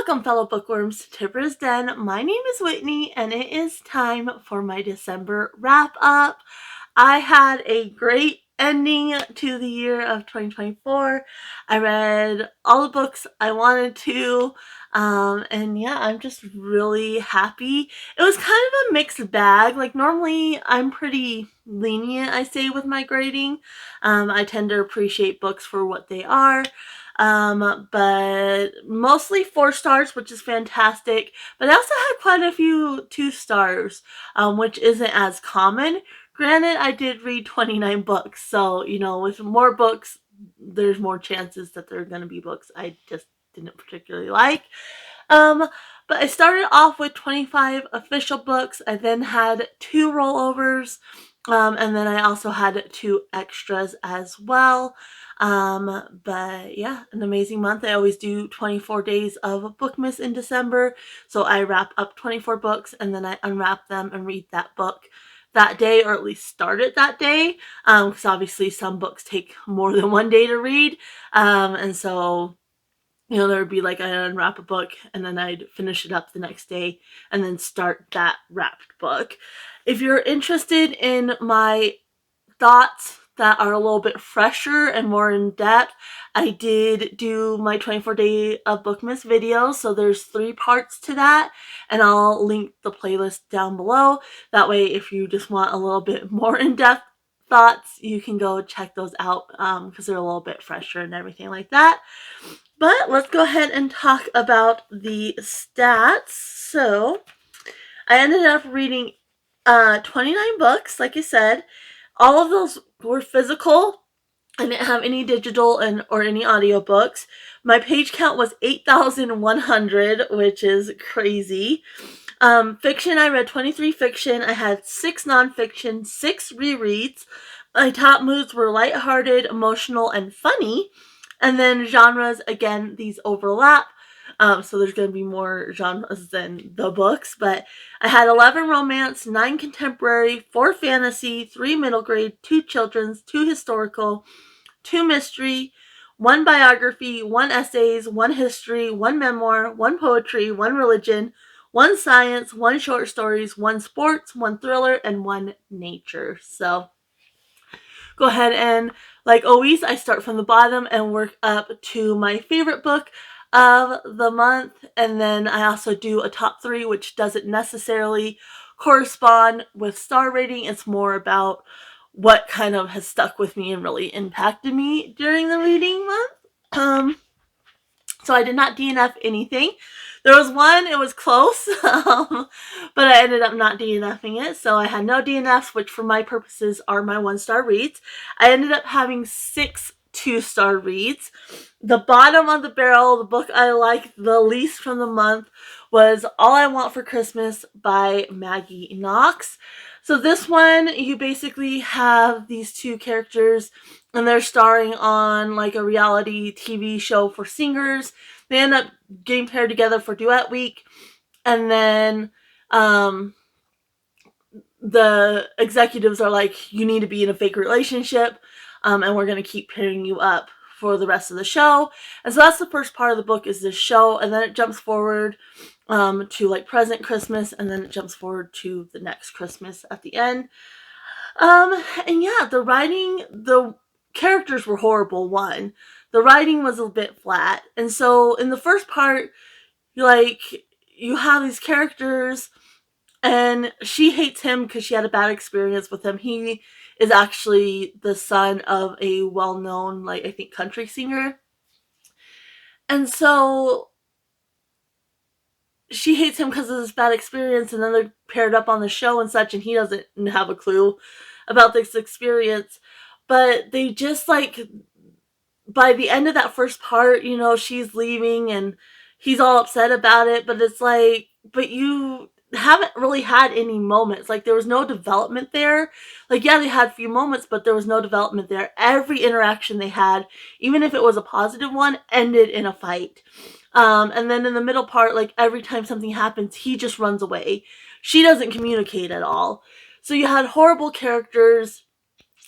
Welcome, fellow bookworms, to Tipper's Den. My name is Whitney, and it is time for my December wrap-up. I had a great ending to the year of 2024. I read all the books I wanted to, and yeah, I'm just really happy. It was kind of a mixed bag. Like, normally I'm pretty lenient, I say, with my grading. I tend to appreciate books for what they are. But mostly 4 stars, which is fantastic. But I also had quite a few 2 stars, which isn't as common. Granted, I did read 29 books, so, with more books, there's more chances that there are going to be books I just didn't particularly like. But I started off with 25 official books. I then had 2 rollovers, and then I also had 2 extras as well. But yeah, an amazing month. I always do 24 days of Bookmas in December. So I wrap up 24 books and then I unwrap them and read that book that day, or at least start it that day. Because obviously some books take more than one day to read. And so, there would be like, I'd unwrap a book and then I'd finish it up the next day and then start that wrapped book. If you're interested in my thoughts that are a little bit fresher and more in depth, I did do my 24 day of Bookmas video, so there's 3 parts to that, and I'll link the playlist down below. That way, if you just want a little bit more in-depth thoughts, you can go check those out, because they're a little bit fresher and everything like that. But let's go ahead and talk about the stats. So I ended up reading 29 books, like I said. All of those were physical. I didn't have any digital or any audiobooks. My page count was 8,100, which is crazy. Fiction, I read 23 fiction. I had 6 nonfiction, 6 rereads. My top moods were lighthearted, emotional, and funny. And then genres, again, these overlap. So there's going to be more genres than the books, but I had 11 romance, 9 contemporary, 4 fantasy, 3 middle grade, 2 children's, 2 historical, 2 mystery, 1 biography, 1 essays, 1 history, 1 memoir, 1 poetry, 1 religion, 1 science, 1 short stories, 1 sports, 1 thriller, and 1 nature. So go ahead and, like always, I start from the bottom and work up to my favorite book of the month, and then I also do a top 3, which doesn't necessarily correspond with star rating. It's more about what kind of has stuck with me and really impacted me during the reading month. So I did not DNF anything. There was one, it was close, but I ended up not DNFing it. So I had no DNFs, which for my purposes are my 1-star reads. I ended up having 6 2-star reads. The bottom of the barrel, the book I liked the least from the month, was All I Want for Christmas by Maggie Knox. So this one, you basically have these 2 characters and they're starring on like a reality TV show for singers. They end up getting paired together for duet week, and then the executives are like, you need to be in a fake relationship, and we're going to keep pairing you up for the rest of the show. And so that's the first part of the book, is this show, and then it jumps forward to like present Christmas, and then it jumps forward to the next Christmas at the end. And yeah, the writing, the characters were horrible. One, the writing was a bit flat, and so in the first part, you have these characters, and she hates him because she had a bad experience with him. He is actually the son of a well-known, like, I think, country singer. And so she hates him because of this bad experience, and then they're paired up on the show and such, and he doesn't have a clue about this experience. But they just, like, by the end of that first part, she's leaving and he's all upset about it, but it's like, but you haven't really had any moments. Like, there was no development there. Like, yeah, they had a few moments, but there was no development there. Every interaction they had, even if it was a positive one, ended in a fight. And then in the middle part, like, every time something happens, he just runs away. She doesn't communicate at all. So you had horrible characters.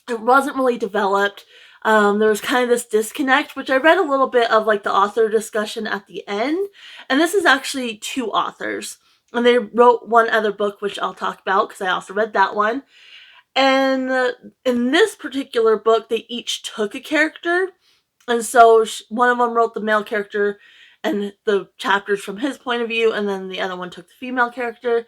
It wasn't really developed. there was kind of this disconnect, which I read a little bit of like the author discussion at the end. And this is actually 2 authors. And they wrote one other book, which I'll talk about because I also read that one. And in this particular book, they each took a character. And so one of them wrote the male character and the chapters from his point of view, and then the other one took the female character.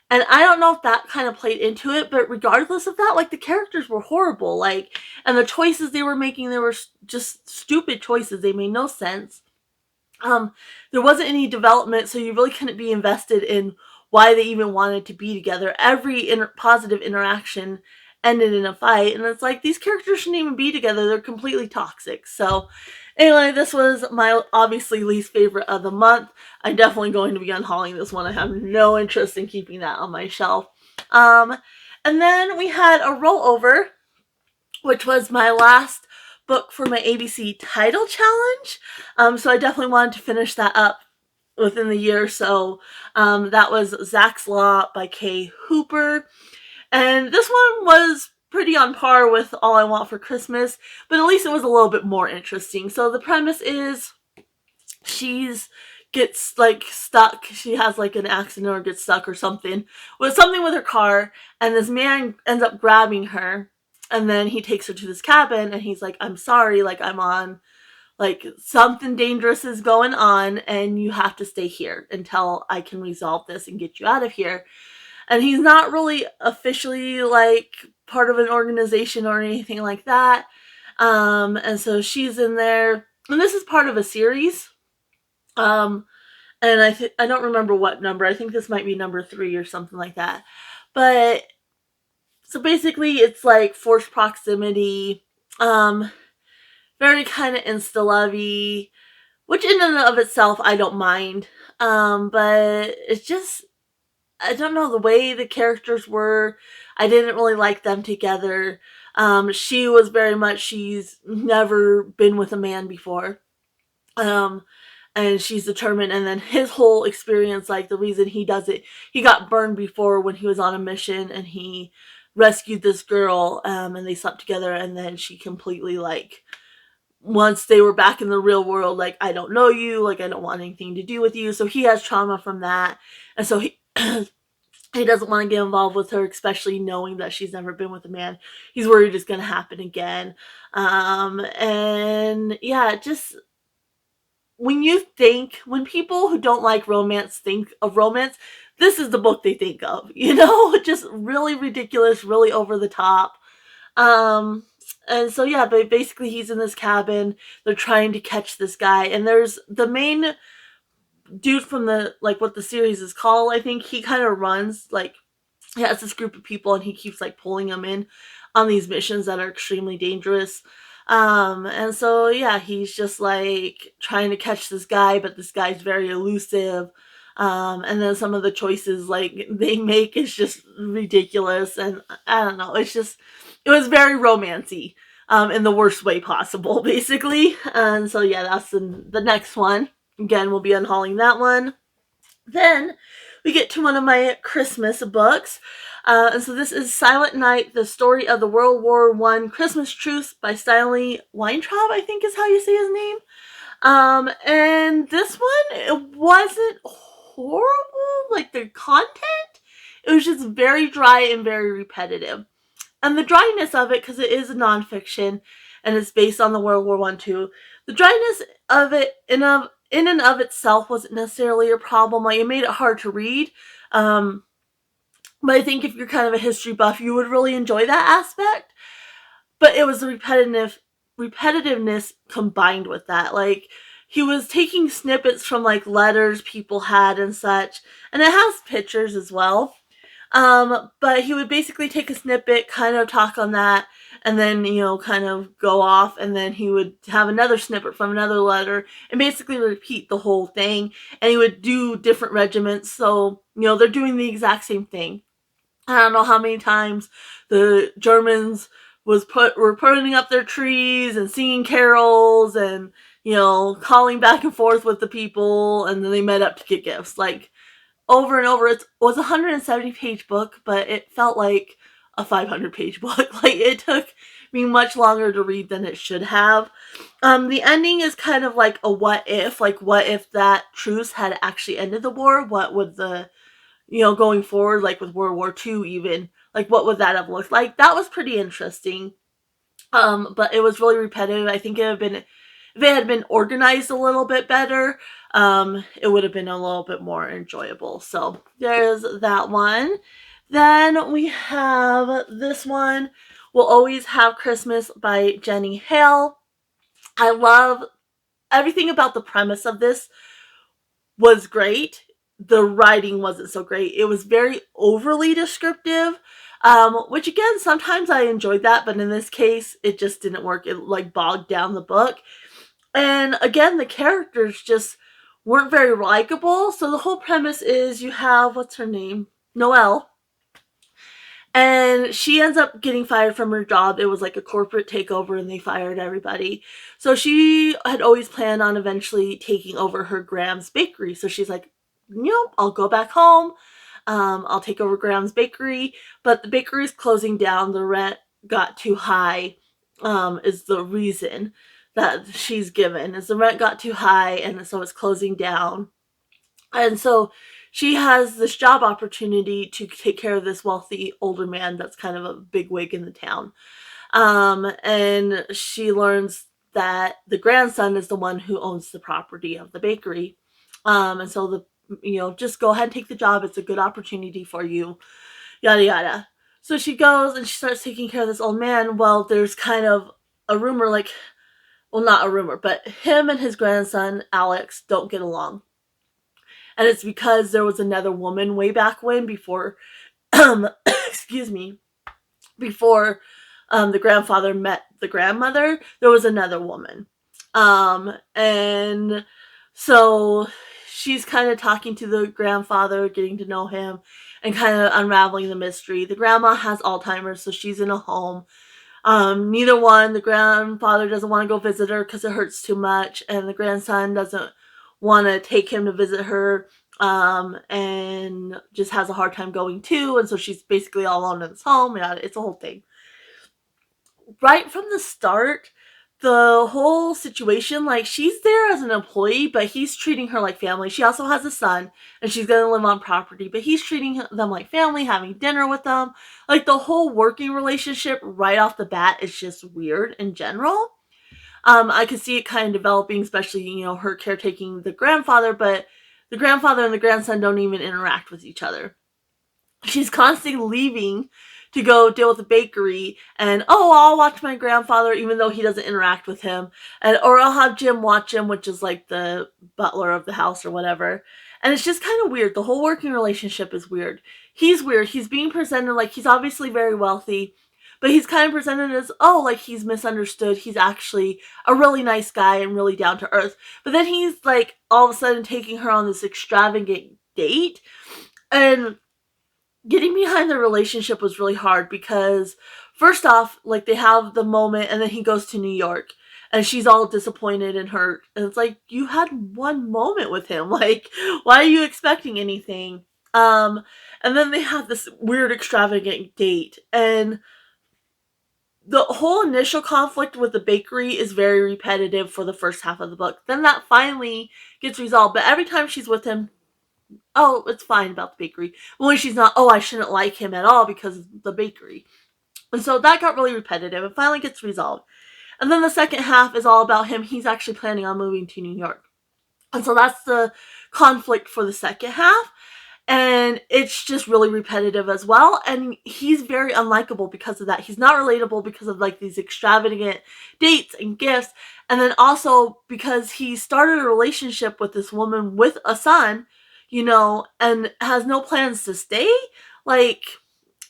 And I don't know if that kind of played into it, but regardless of that, like, the characters were horrible, like, and the choices they were making, they were just stupid choices. They made no sense. There wasn't any development, so you really couldn't be invested in why they even wanted to be together. Every positive interaction ended in a fight, and it's like, these characters shouldn't even be together. They're completely toxic. So anyway, this was my obviously least favorite of the month. I'm definitely going to be unhauling this one. I have no interest in keeping that on my shelf. And then we had a rollover, which was my last book for my ABC title challenge. So I definitely wanted to finish that up within the year or so. That was Zach's Law by Kay Hooper. And this one was pretty on par with All I Want for Christmas, but at least it was a little bit more interesting. So the premise is she's gets like stuck. She has like an accident or gets stuck or something with her car, and this man ends up grabbing her, and then he takes her to this cabin and he's like, I'm sorry, like, I'm on, like, something dangerous is going on and you have to stay here until I can resolve this and get you out of here. And he's not really officially like part of an organization or anything like that. And so she's in there, and this is part of a series. And I don't remember what number. I think this might be number 3 or something like that. But so basically it's like forced proximity, very kind of insta-lovey, which in and of itself I don't mind. But it's just, I don't know, the way the characters were, I didn't really like them together. She was very much, she's never been with a man before. And she's determined, and then his whole experience, like, the reason he does it, he got burned before when he was on a mission, and he rescued this girl, and they slept together, and then she completely, like, once they were back in the real world, like, I don't know you, like, I don't want anything to do with you. So he has trauma from that, and so he he doesn't want to get involved with her, especially knowing that she's never been with a man. He's worried it's going to happen again. And yeah, just when people who don't like romance think of romance, this is the book they think of, just really ridiculous, really over the top. And so yeah, but basically he's in this cabin, they're trying to catch this guy, and there's the main dude from the, like, what the series is called, I think. He kind of runs, like, he has this group of people and he keeps like pulling them in on these missions that are extremely dangerous. And so yeah, he's just like trying to catch this guy, but this guy's very elusive. And then some of the choices like they make is just ridiculous, and I don't know, it was very romancy, in the worst way possible, basically. And so yeah, that's the next one. Again, we'll be unhauling that one. Then we get to one of my Christmas books. And so this is Silent Night, the story of the World War I Christmas truce by Stanley Weintraub, I think is how you say his name. And this one, it wasn't horrible, like the content. It was just very dry and very repetitive. And the dryness of it, because it is a nonfiction and it's based on the World War I too, the dryness of it in and of itself wasn't necessarily a problem. Like, it made it hard to read. But I think if you're kind of a history buff, you would really enjoy that aspect. But it was the repetitiveness combined with that. Like, he was taking snippets from like letters people had and such, and it has pictures as well. But he would basically take a snippet, kind of talk on that, and then, kind of go off, and then he would have another snippet from another letter, and basically repeat the whole thing, and he would do different regiments, so, they're doing the exact same thing. I don't know how many times the Germans were putting up their trees and singing carols and, calling back and forth with the people, and then they met up to get gifts, like, over and over. It was a 170-page book, but it felt like a 500-page book. Like, it took be much longer to read than it should have. The ending is kind of like a what if, that truce had actually ended the war? What would the, going forward, like with World War II even, like what would that have looked like? That was pretty interesting. But it was really repetitive. I think if it had been organized a little bit better, it would have been a little bit more enjoyable. So there's that one. Then we have this one, We'll Always Have Christmas by Jenny Hale. I love everything about the premise of this was great. The writing wasn't so great. It was very overly descriptive, which again, sometimes I enjoyed that, but in this case, it just didn't work. It like bogged down the book. And again, the characters just weren't very likable. So the whole premise is you have, what's her name? Noelle. And she ends up getting fired from her job. It was like a corporate takeover and they fired everybody. So she had always planned on eventually taking over her Graham's bakery. So she's like, I'll go back home. I'll take over Graham's bakery. But the bakery is closing down. The rent got too high, is the reason that she's given. Is the rent got too high and so it's closing down. And so she has this job opportunity to take care of this wealthy older man that's kind of a big wig in the town. And she learns that the grandson is the one who owns the property of the bakery. And so just go ahead and take the job. It's a good opportunity for you, yada, yada. So she goes and she starts taking care of this old man. Well, there's kind of a rumor, not a rumor, but him and his grandson, Alex, don't get along. And it's because there was another woman way back when before, excuse me, before the grandfather met the grandmother, there was another woman. And so she's kind of talking to the grandfather, getting to know him, and kind of unraveling the mystery. The grandma has Alzheimer's, so she's in a home. The grandfather doesn't want to go visit her because it hurts too much, and the grandson doesn't want to take him to visit her, and just has a hard time going too, and so she's basically all alone in this home. Yeah, it's a whole thing. Right from the start, the whole situation, like, she's there as an employee, but he's treating her like family. She also has a son, and she's gonna live on property, but he's treating them like family, having dinner with them. Like, the whole working relationship right off the bat is just weird in general. I could see it kind of developing, especially, her caretaking the grandfather, but the grandfather and the grandson don't even interact with each other. She's constantly leaving to go deal with the bakery, and I'll watch my grandfather even though he doesn't interact with him, or I'll have Jim watch him, which is like the butler of the house or whatever. And it's just kind of weird. The whole working relationship is weird. He's weird. He's being presented like he's obviously very wealthy, but he's kind of presented as, like he's misunderstood. He's actually a really nice guy and really down to earth. But then he's like all of a sudden taking her on this extravagant date. And getting behind the relationship was really hard because first off, like, they have the moment and then he goes to New York and she's all disappointed and hurt. And it's like, you had one moment with him. Like, why are you expecting anything? And then they have this weird extravagant date, and the whole initial conflict with the bakery is very repetitive for the first half of the book. Then that finally gets resolved, but every time she's with him, it's fine about the bakery. But when she's not, I shouldn't like him at all because of the bakery. And so that got really repetitive. It finally gets resolved. And then the second half is all about him. He's actually planning on moving to New York. And so that's the conflict for the second half. And it's just really repetitive as well. And he's very unlikable because of that. He's not relatable because of like these extravagant dates and gifts. And then also because he started a relationship with this woman with a son, and has no plans to stay. Like,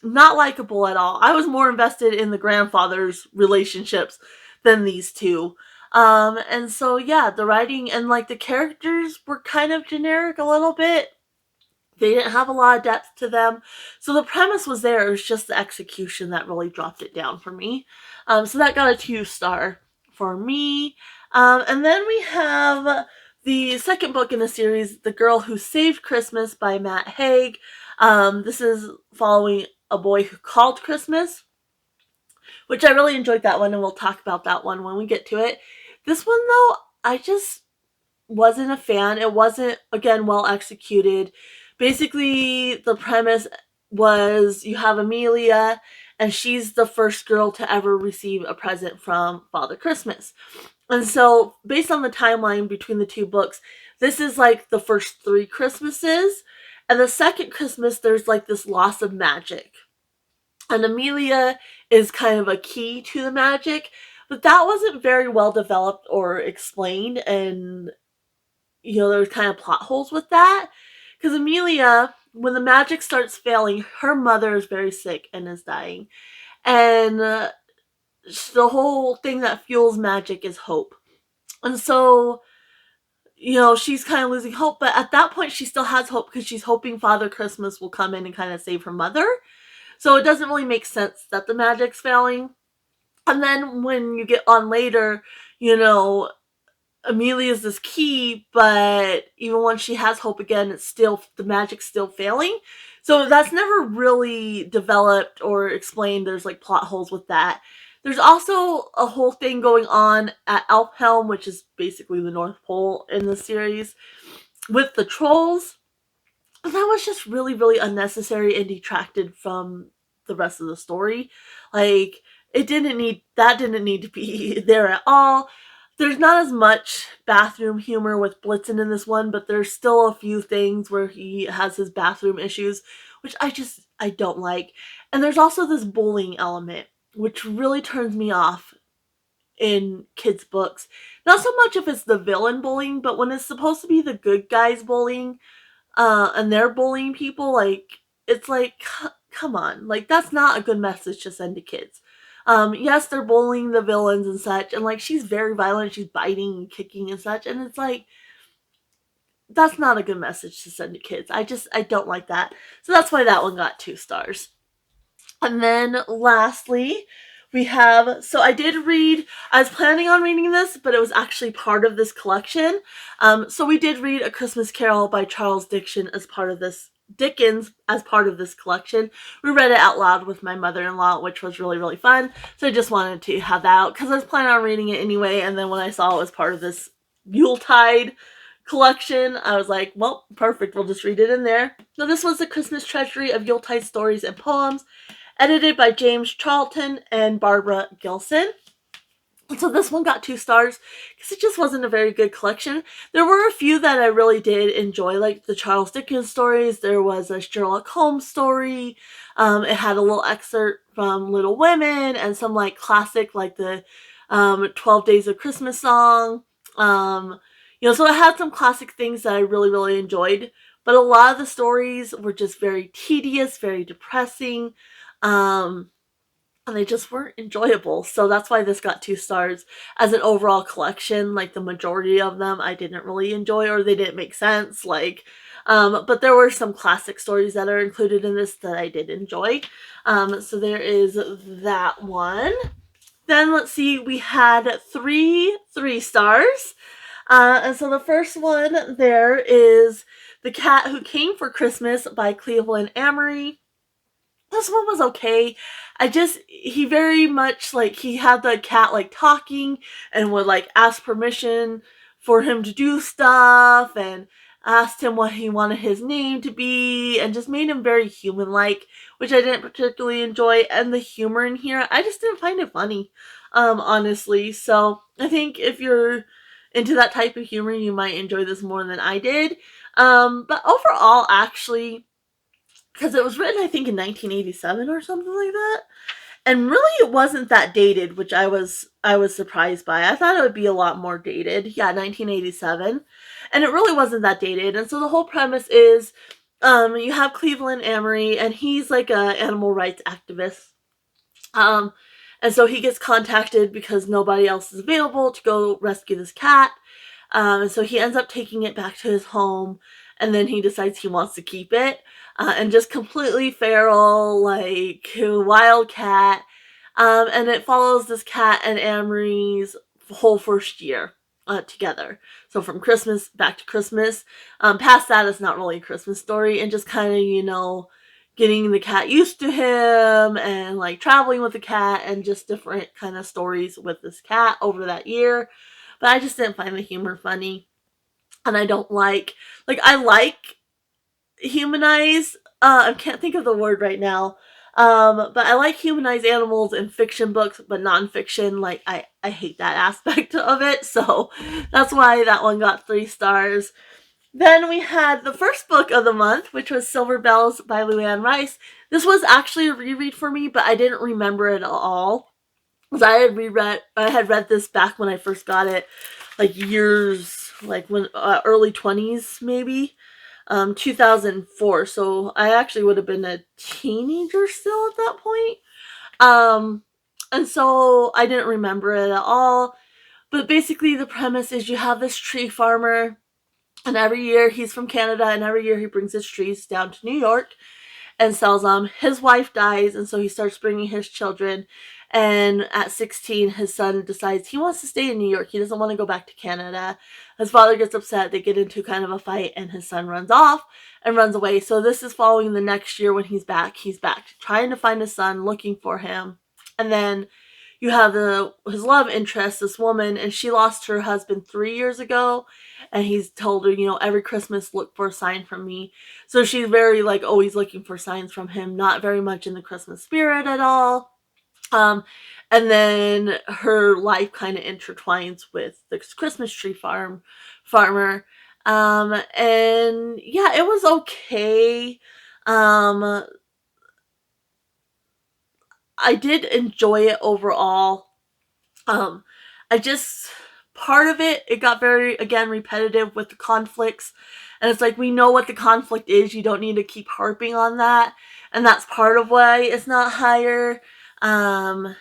not likable at all. I was more invested in the grandfather's relationships than these two. And so, yeah, the writing and like the characters were kind of generic a little bit. They didn't have a lot of depth to them. So the premise was there. It was just the execution that really dropped it down for me. So that got a 2-star for me. And then we have the second book in the series, The Girl Who Saved Christmas by Matt Haig. This is following A Boy Who Called Christmas. which I really enjoyed that one, and we'll talk about that one when we get to it. This one, though, I just wasn't a fan. It wasn't, again, well executed. Basically, the premise was you have Amelia, and she's the first girl to ever receive a present from Father Christmas. And so, based on the timeline between the two books, this is like the first 3 Christmases. And the second Christmas, there's like this loss of magic. And Amelia is kind of a key to the magic, but that wasn't very well developed or explained. And, there's kind of plot holes with that. Because Amelia, when the magic starts failing, her mother is very sick and is dying. And the whole thing that fuels magic is hope. And so, she's kind of losing hope, but at that point she still has hope because she's hoping Father Christmas will come in and kind of save her mother. So it doesn't really make sense that the magic's failing. And then when you get on later, Amelia's this key, but even when she has hope again, the magic's still failing. So that's never really developed or explained. There's like plot holes with that. There's also a whole thing going on at Elfhelm, which is basically the North Pole in the series, with the trolls. And that was just really, really unnecessary and detracted from the rest of the story. Like, that didn't need to be there at all. There's not as much bathroom humor with Blitzen in this one, but there's still a few things where he has his bathroom issues, which I don't like. And there's also this bullying element, which really turns me off in kids' books. Not so much if it's the villain bullying, but when it's supposed to be the good guys bullying, and they're bullying people, like, it's like, come on. Like, that's not a good message to send to kids. Yes, they're bullying the villains and such, and like, she's very violent, she's biting and kicking and such, and it's like, that's not a good message to send to kids. I don't like that. So that's why that one got 2 stars. And then lastly, we have, so I was planning on reading this, but it was actually part of this collection. So we did read A Christmas Carol by Charles Dickens as part of this collection. We read it out loud with my mother-in-law, which was really, really fun. So I just wanted to have that out because I was planning on reading it anyway. And then when I saw it was part of this Yuletide collection, I was like, well, perfect. We'll just read it in there. So this was the Christmas Treasury of Yuletide Stories and Poems, edited by James Charlton and Barbara Gilson. So this one got 2 stars because it just wasn't a very good collection. There were a few that I really did enjoy, like the Charles Dickens stories. There was a Sherlock Holmes story. It had a little excerpt from Little Women and some like classic, like the 12 Days of Christmas song. So it had some classic things that I really, really enjoyed. But a lot of the stories were just very tedious, very depressing. And they just weren't enjoyable. So that's why this got 2 stars. As an overall collection, like the majority of them I didn't really enjoy, or they didn't make sense. But there were some classic stories that are included in this that I did enjoy. So there is that one. Then let's see, we had 3 stars. And so the first one there is The Cat Who Came for Christmas by Cleveland Amory. This one was okay. He very much, like, he had the cat, like, talking and would, like, ask permission for him to do stuff and asked him what he wanted his name to be and just made him very human-like, which I didn't particularly enjoy. And the humor in here, I just didn't find it funny, honestly. So I think if you're into that type of humor, you might enjoy this more than I did. But overall, actually, because it was written, I think, in 1987 or something like that. And really, it wasn't that dated, which I was surprised by. I thought it would be a lot more dated. Yeah, 1987. And it really wasn't that dated. And so the whole premise is, you have Cleveland Amory, and he's like an animal rights activist. And so he gets contacted because nobody else is available to go rescue this cat. And so he ends up taking it back to his home, and then he decides he wants to keep it. And just completely feral, like, wild cat. And it follows this cat and Amory's whole first year together. So from Christmas back to Christmas. Past that, it's not really a Christmas story, and just kind of, getting the cat used to him and like traveling with the cat and just different kind of stories with this cat over that year. But I just didn't find the humor funny. And I don't like I like humanize I can't think of the word right now. But I like humanized animals in fiction books, but nonfiction, like I hate that aspect of it. So that's why that one got 3 stars. Then we had the first book of the month, which was Silver Bells by Luanne Rice. This was actually a reread for me, but I didn't remember it at all. Because I had read this back when I first got it, like years, like when early 20s maybe, 2004. So I actually would have been a teenager still at that point. Um, and so I didn't remember it at all. But basically, the premise is you have this tree farmer, and every year he's from Canada, and every year he brings his trees down to New York and sells them. His wife dies, and so he starts bringing his children. And at 16, his son decides he wants to stay in New York. He doesn't want to go back to Canada. His father gets upset. They get into kind of a fight, and his son runs off and runs away. So this is following the next year when he's back. He's back trying to find his son, looking for him. And then you have his love interest, this woman, and she lost her husband 3 years ago. And he's told her, every Christmas, look for a sign from me. So she's very, like, always looking for signs from him, not very much in the Christmas spirit at all. And then her life kind of intertwines with the Christmas tree farmer. And yeah, it was okay. Um, I did enjoy it overall. Um, I just part of it got very again repetitive with the conflicts, and it's like we know what the conflict is. You don't need to keep harping on that, and that's part of why it's not higher. And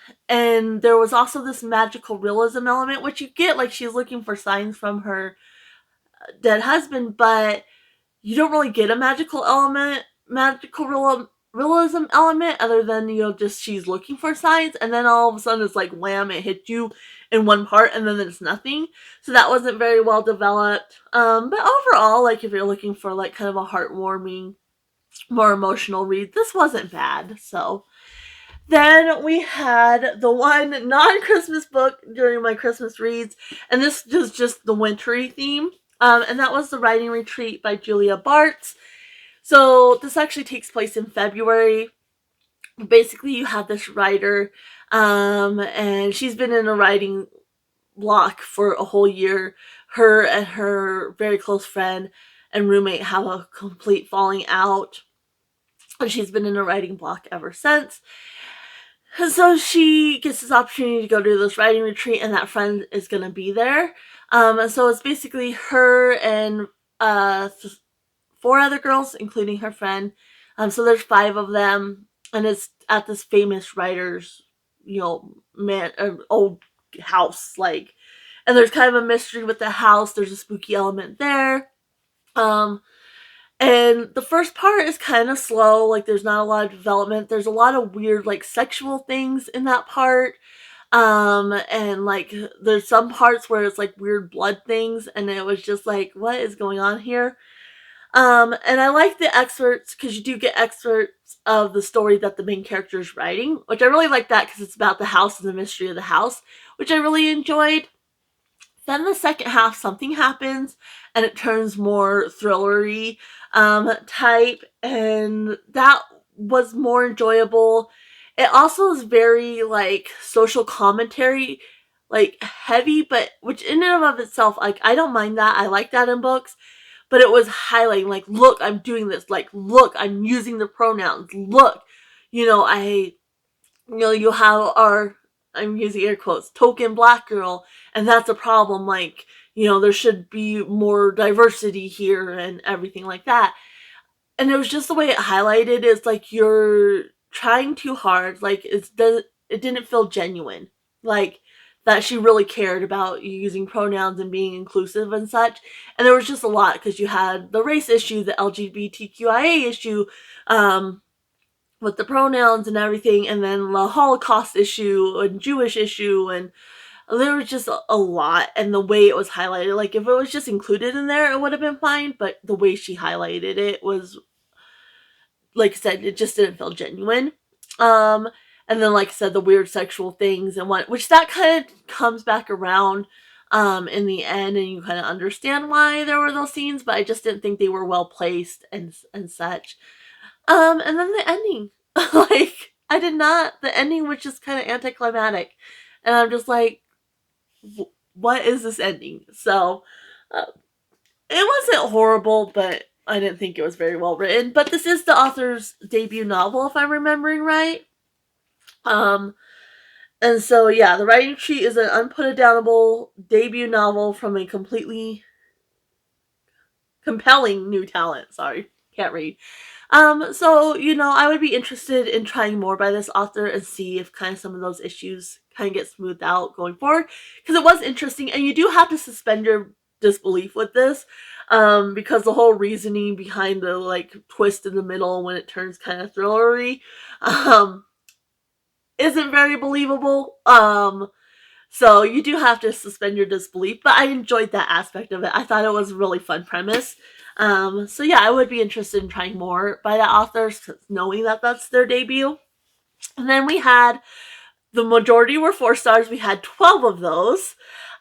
there was also this magical realism element, which you get, like she's looking for signs from her dead husband, but you don't really get a realism element other than, just she's looking for signs, and then all of a sudden it's like wham, it hit you in one part and then there's nothing. So that wasn't very well developed. But overall, like if you're looking for like kind of a heartwarming, more emotional read, this wasn't bad. So then we had the one non-Christmas book during my Christmas reads, and this was just the wintry theme. And that was The Writing Retreat by Julia Bartz. So this actually takes place in February. Basically, you have this writer, and she's been in a writing block for a whole year. Her and her very close friend and roommate have a complete falling out, and she's been in a writing block ever since. And so she gets this opportunity to go to this writing retreat, and that friend is going to be there. And so it's basically her and 4 other girls, including her friend. So there's 5 of them, and it's at this famous writer's, old house, like, and there's kind of a mystery with the house. There's a spooky element there. And the first part is kind of slow, like there's not a lot of development. There's a lot of weird like sexual things in that part. And like there's some parts where it's like weird blood things, and it was just like, what is going on here? And I like the excerpts because you do get excerpts of the story that the main character is writing, which I really like that because it's about the house and the mystery of the house, which I really enjoyed. Then the second half, something happens and it turns more thrillery type, and that was more enjoyable. It also is very like social commentary, like heavy, but which in and of itself, like I don't mind that. I like that in books, but it was highlighting like, look, I'm doing this. Like, look, I'm using the pronouns. Look, you have our, I'm using air quotes, token black girl, and that's a problem. Like, there should be more diversity here and everything like that. And it was just the way it highlighted is like you're trying too hard. Like it didn't feel genuine. Like that she really cared about using pronouns and being inclusive and such. And there was just a lot because you had the race issue, the LGBTQIA issue, with the pronouns and everything, and then the Holocaust issue and Jewish issue, and there was just a lot. And the way it was highlighted, like if it was just included in there, it would have been fine, but the way she highlighted it was like I said, it just didn't feel genuine. Um, and then, like I said, the weird sexual things and what, which that kind of comes back around in the end, and you kind of understand why there were those scenes, but I just didn't think they were well placed and such. And then the ending, like I did not. The ending was just kind of anticlimactic, and I'm just like, what is this ending? So, uh, it wasn't horrible, but I didn't think it was very well written. But this is the author's debut novel, if I'm remembering right. Um, and so yeah, The Writing Tree is an unputdownable debut novel from a completely compelling new talent. Sorry, can't read. So, I would be interested in trying more by this author and see if kind of some of those issues kind of get smoothed out going forward. Because it was interesting, and you do have to suspend your disbelief with this. Because the whole reasoning behind the like twist in the middle when it turns kind of thrillery, isn't very believable. So you do have to suspend your disbelief, but I enjoyed that aspect of it. I thought it was a really fun premise. So yeah, I would be interested in trying more by that author, knowing that that's their debut. And then we had, the majority were 4 stars. We had 12 of those.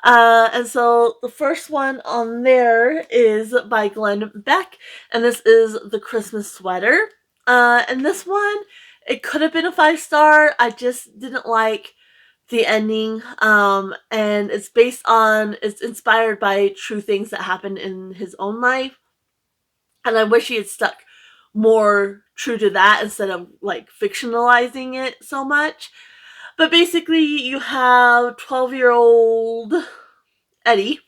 And so the first one on there is by Glenn Beck, and this is The Christmas Sweater. And this one, it could have been a 5-star. I just didn't like the ending, and it's inspired by true things that happened in his own life, and I wish he had stuck more true to that instead of like fictionalizing it so much. But basically, you have 12-year-old Eddie,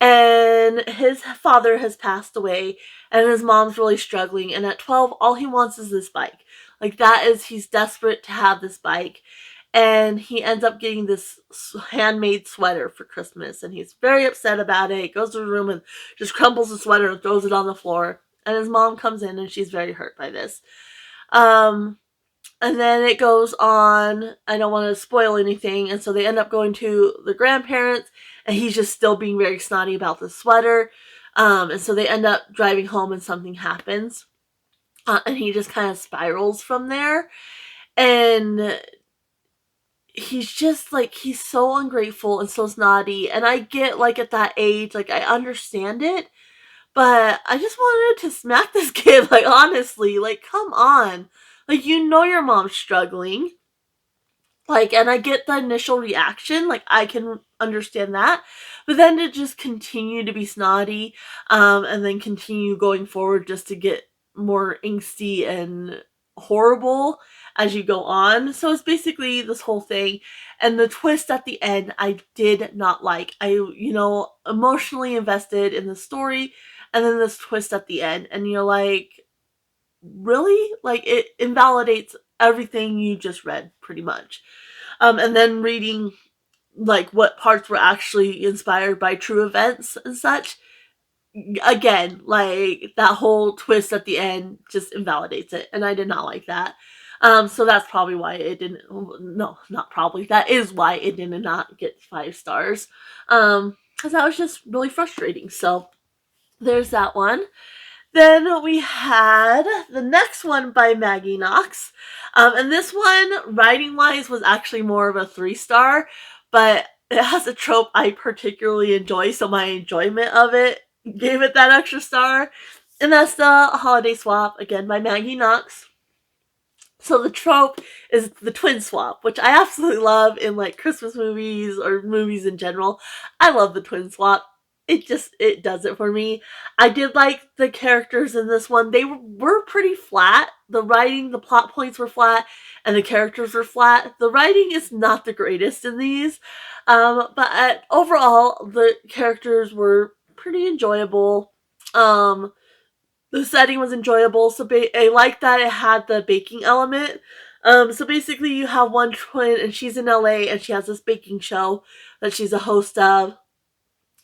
and his father has passed away, and his mom's really struggling, and at 12 all he wants is this bike. Like, he's desperate to have this bike, and he ends up getting this handmade sweater for Christmas, and he's very upset about it. He goes to the room and just crumbles the sweater and throws it on the floor, and his mom comes in and she's very hurt by this. And then it goes on. I don't want to spoil anything, and so they end up going to the grandparents, and he's just still being very snotty about the sweater. And so they end up driving home, and something happens, and he just kind of spirals from there. And he's just like, he's so ungrateful and so snotty. And I get, like, at that age, like, I understand it, but I just wanted to smack this kid, like, honestly, like, come on. Like, your mom's struggling. Like, and I get the initial reaction, like, I can understand that. But then to just continue to be snotty, and then continue going forward just to get more angsty and horrible as you go on. So it's basically this whole thing. And the twist at the end, I did not like. I, emotionally invested in the story, and then this twist at the end, and you're like, really? Like, it invalidates everything you just read, pretty much. And then reading, like, what parts were actually inspired by true events and such, again, like, that whole twist at the end just invalidates it, and I did not like that. So that's probably why it didn't, no, not probably, that is why it did not get 5 stars. Because that was just really frustrating. So there's that one. Then we had the next one by Maggie Knox. And this one, writing-wise, was actually more of a 3-star, but it has a trope I particularly enjoy, so my enjoyment of it gave it that extra star. And that's the Holiday Swap, again by Maggie Knox. So the trope is the twin swap, which I absolutely love in, like, Christmas movies or movies in general. I love the twin swap. It does it for me. I did like the characters in this one. They were pretty flat. The writing, the plot points were flat, and the characters were flat. The writing is not the greatest in these, but overall, the characters were pretty enjoyable. The setting was enjoyable, so I like that it had the baking element. So basically, you have one twin, and she's in LA, and she has this baking show that she's a host of.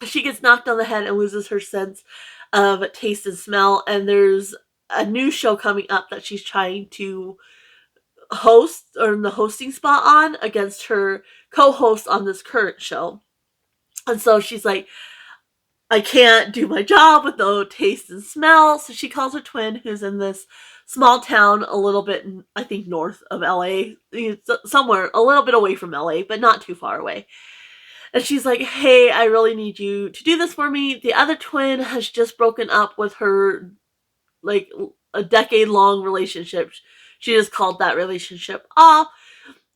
She gets knocked on the head and loses her sense of taste and smell, and there's a new show coming up that she's trying to host, or in the hosting spot on, against her co-host on this current show. And so she's like, I can't do my job with no taste and smell. So she calls her twin, who's in this small town a little bit, I think, north of LA, somewhere a little bit away from LA, but not too far away. And she's like, hey, I really need you to do this for me. The other twin has just broken up with her, like, a decade-long relationship. She just called that relationship off.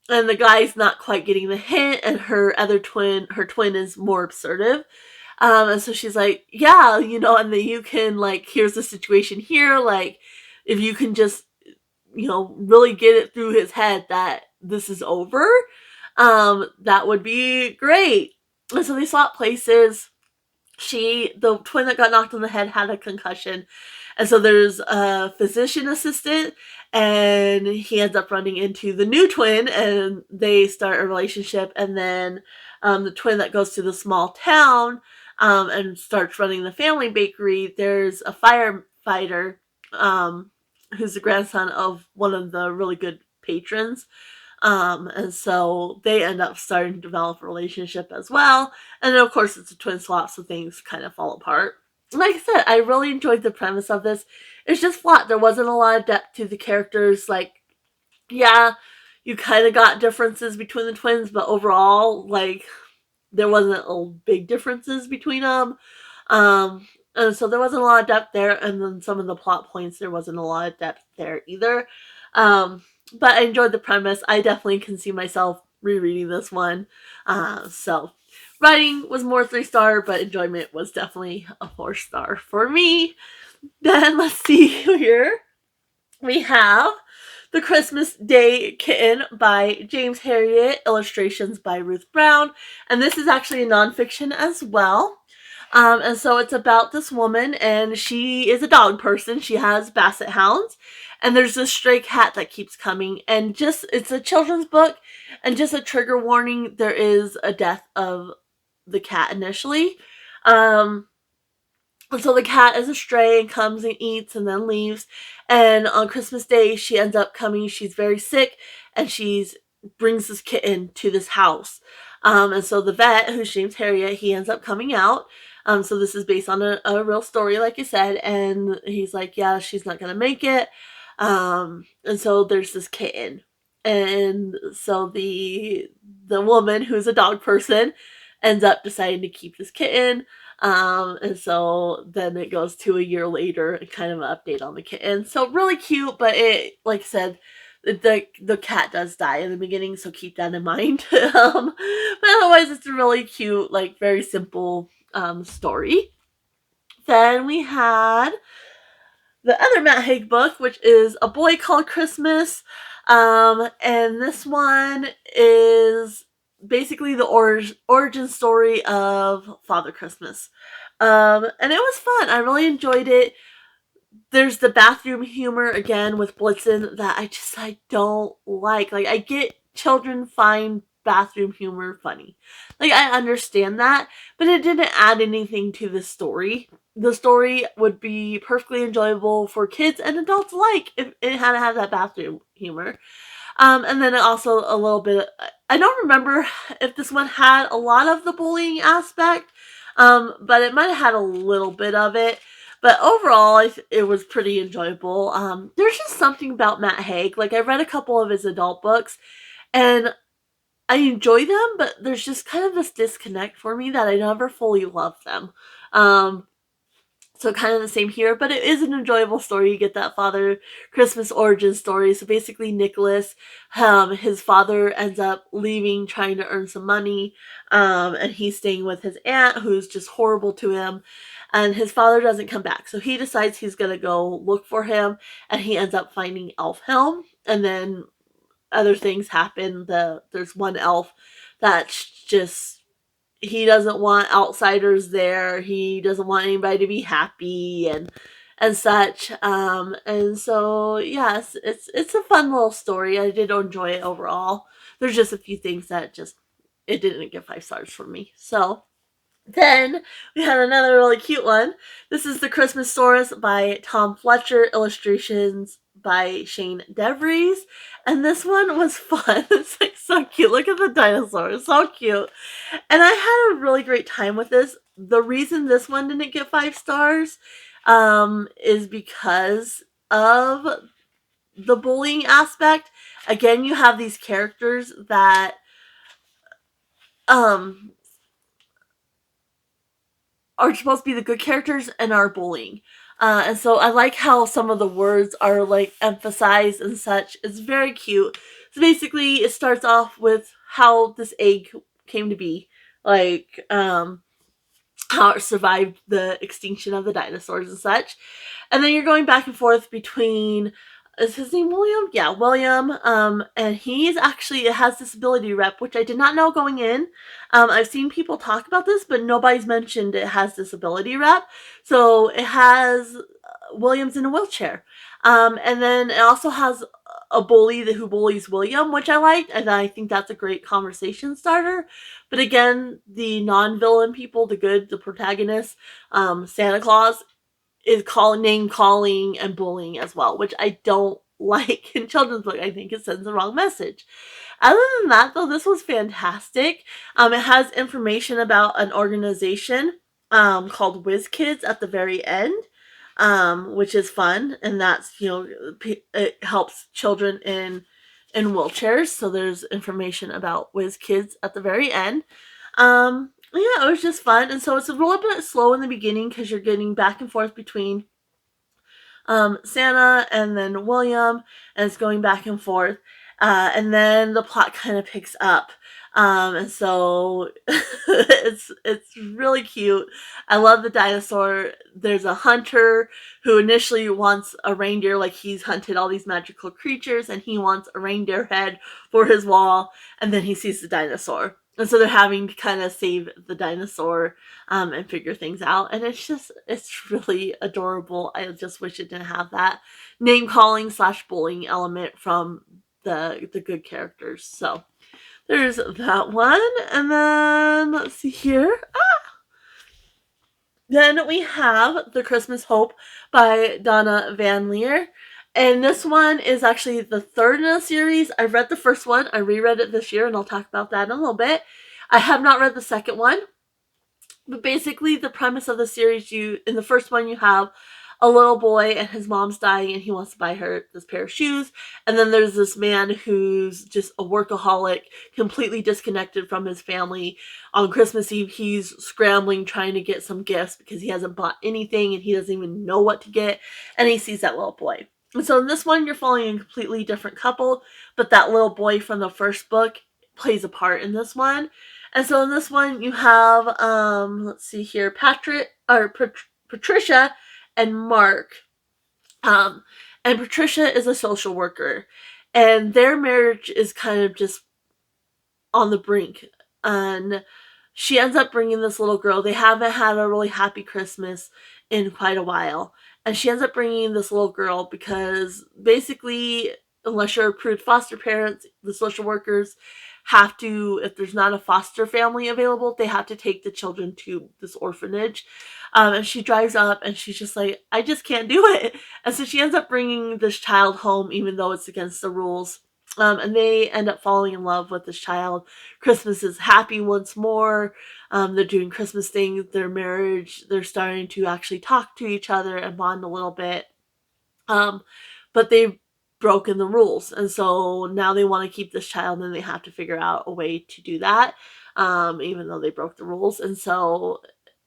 And the guy's not quite getting the hint, and her twin is more assertive. And so she's like, yeah, and then you can, like, here's the situation here. Like, if you can just, really get it through his head that this is over, that would be great. And so they swap places. The twin that got knocked on the head had a concussion. And so there's a physician assistant, and he ends up running into the new twin, and they start a relationship. And then the twin that goes to the small town and starts running the family bakery, there's a firefighter who's the grandson of one of the really good patrons. And so they end up starting to develop a relationship as well. And then, of course, it's a twin swap, so things kind of fall apart. Like I said, I really enjoyed the premise of this. It's just flat. There wasn't a lot of depth to the characters. Like, yeah, you kind of got differences between the twins, but overall, like, there wasn't big differences between them. And so there wasn't a lot of depth there. And then some of the plot points, there wasn't a lot of depth there either. But I enjoyed the premise. I definitely can see myself rereading this one. So writing was more 3-star, but enjoyment was definitely a 4-star for me. Then let's see here. We have The Christmas Day Kitten by James Harriot, illustrations by Ruth Brown. And this is actually a nonfiction as well. And so it's about this woman, and she is a dog person. She has basset hounds, and there's this stray cat that keeps coming. And it's a children's book, and just a trigger warning, there is a death of the cat initially. And so the cat is a stray and comes and eats and then leaves. And on Christmas Day, she ends up coming. She's very sick, and she brings this kitten to this house. And so the vet, who's James Harriot, he ends up coming out. So this is based on a real story, like I said, and he's like, yeah, she's not going to make it. And so there's this kitten. And so the woman, who's a dog person, ends up deciding to keep this kitten. And so then it goes to a year later, and kind of an update on the kitten. So really cute, but it, like I said, the cat does die in the beginning, so keep that in mind. But otherwise, it's a really cute, like, very simple story. Then we had the other Matt Haig book, which is A Boy Called Christmas. And this one is basically the origin story of Father Christmas. And it was fun. I really enjoyed it. There's the bathroom humor again with Blitzen that I don't like. Like, I get children find bathroom humor funny. Like, I understand that, but it didn't add anything to the story. The story would be perfectly enjoyable for kids and adults alike if it hadn't had that bathroom humor. And then also a little bit, I don't remember if this one had a lot of the bullying aspect, but it might have had a little bit of it. But overall, it was pretty enjoyable. There's just something about Matt Haig. Like, I read a couple of his adult books, and I enjoy them, but there's just kind of this disconnect for me that I never fully love them. So kind of the same here, but it is an enjoyable story. You get that Father Christmas origin story. So basically Nicholas, his father ends up leaving, trying to earn some money, and he's staying with his aunt, who's just horrible to him, and his father doesn't come back. So he decides he's going to go look for him, and he ends up finding Elfhelm, and then other things happen. There's one elf that's just, he doesn't want outsiders there. He doesn't want anybody to be happy and such. And so yes, it's a fun little story. I did enjoy it overall. There's just a few things that it didn't get 5 stars for me. So then we had another really cute one. This is The Christmas Stories by Tom Fletcher, illustrations by Shane DeVries. And this one was fun. It's like so cute. Look at the dinosaur. It's so cute. And I had a really great time with this. the reason this one didn't get 5 stars is because of the bullying aspect. Again, you have these characters that um are supposed to be the good characters and are bullying. And so I like how some of the words are like emphasized and such. It's very cute. So basically it starts off with how this egg came to be. Like how it survived the extinction of the dinosaurs and such. And then you're going back and forth between, is his name William? Yeah, William. And he's actually, it has disability rep, which I did not know going in. I've seen people talk about this, but nobody's mentioned it has disability rep. So it has William's in a wheelchair. And then it also has a bully who bullies William, which I liked, and I think that's a great conversation starter. But again, the non-villain people, the protagonists, Santa Claus, is name calling and bullying as well, which I don't like in children's book. I think it sends the wrong message. Other than that, though, this was fantastic. It has information about an organization called Whiz Kids at the very end, which is fun, and that's it helps children in wheelchairs. So there's information about Whiz Kids at the very end. Yeah, it was just fun. And so it's a little bit slow in the beginning because you're getting back and forth between Santa and then William, and it's going back and forth. And then the plot kind of picks up. And so it's really cute. I love the dinosaur. There's a hunter who initially wants a reindeer, like he's hunted all these magical creatures, and he wants a reindeer head for his wall, and then he sees the dinosaur. And so they're having to kind of save the dinosaur and figure things out. And it's really adorable. I just wish it didn't have that name calling / bullying element from the good characters. So there's that one. And then let's see here. Then we have The Christmas Hope by Donna VanLiere. And this one is actually the third in the series. I read the first one. I reread it this year, and I'll talk about that in a little bit. I have not read the second one. But basically, the premise of the series, in the first one, you have a little boy and his mom's dying, and he wants to buy her this pair of shoes. And then there's this man who's just a workaholic, completely disconnected from his family. On Christmas Eve, he's scrambling, trying to get some gifts because he hasn't bought anything and he doesn't even know what to get. And he sees that little boy. And so in this one, you're following a completely different couple, but that little boy from the first book plays a part in this one. And so in this one, you have, let's see here, Patricia and Mark. And Patricia is a social worker, and their marriage is kind of just on the brink. And she ends up bringing this little girl. They haven't had a really happy Christmas in quite a while. And she ends up bringing this little girl because basically, unless you're approved foster parents, the social workers have to, if there's not a foster family available, they have to take the children to this orphanage. And she drives up and she's just like, I just can't do it. And so she ends up bringing this child home, even though it's against the rules. And they end up falling in love with this child. Christmas is happy once more. They're doing Christmas things. Their marriage, they're starting to actually talk to each other and bond a little bit. But they've broken the rules. And so now they want to keep this child, and they have to figure out a way to do that, even though they broke the rules. And so,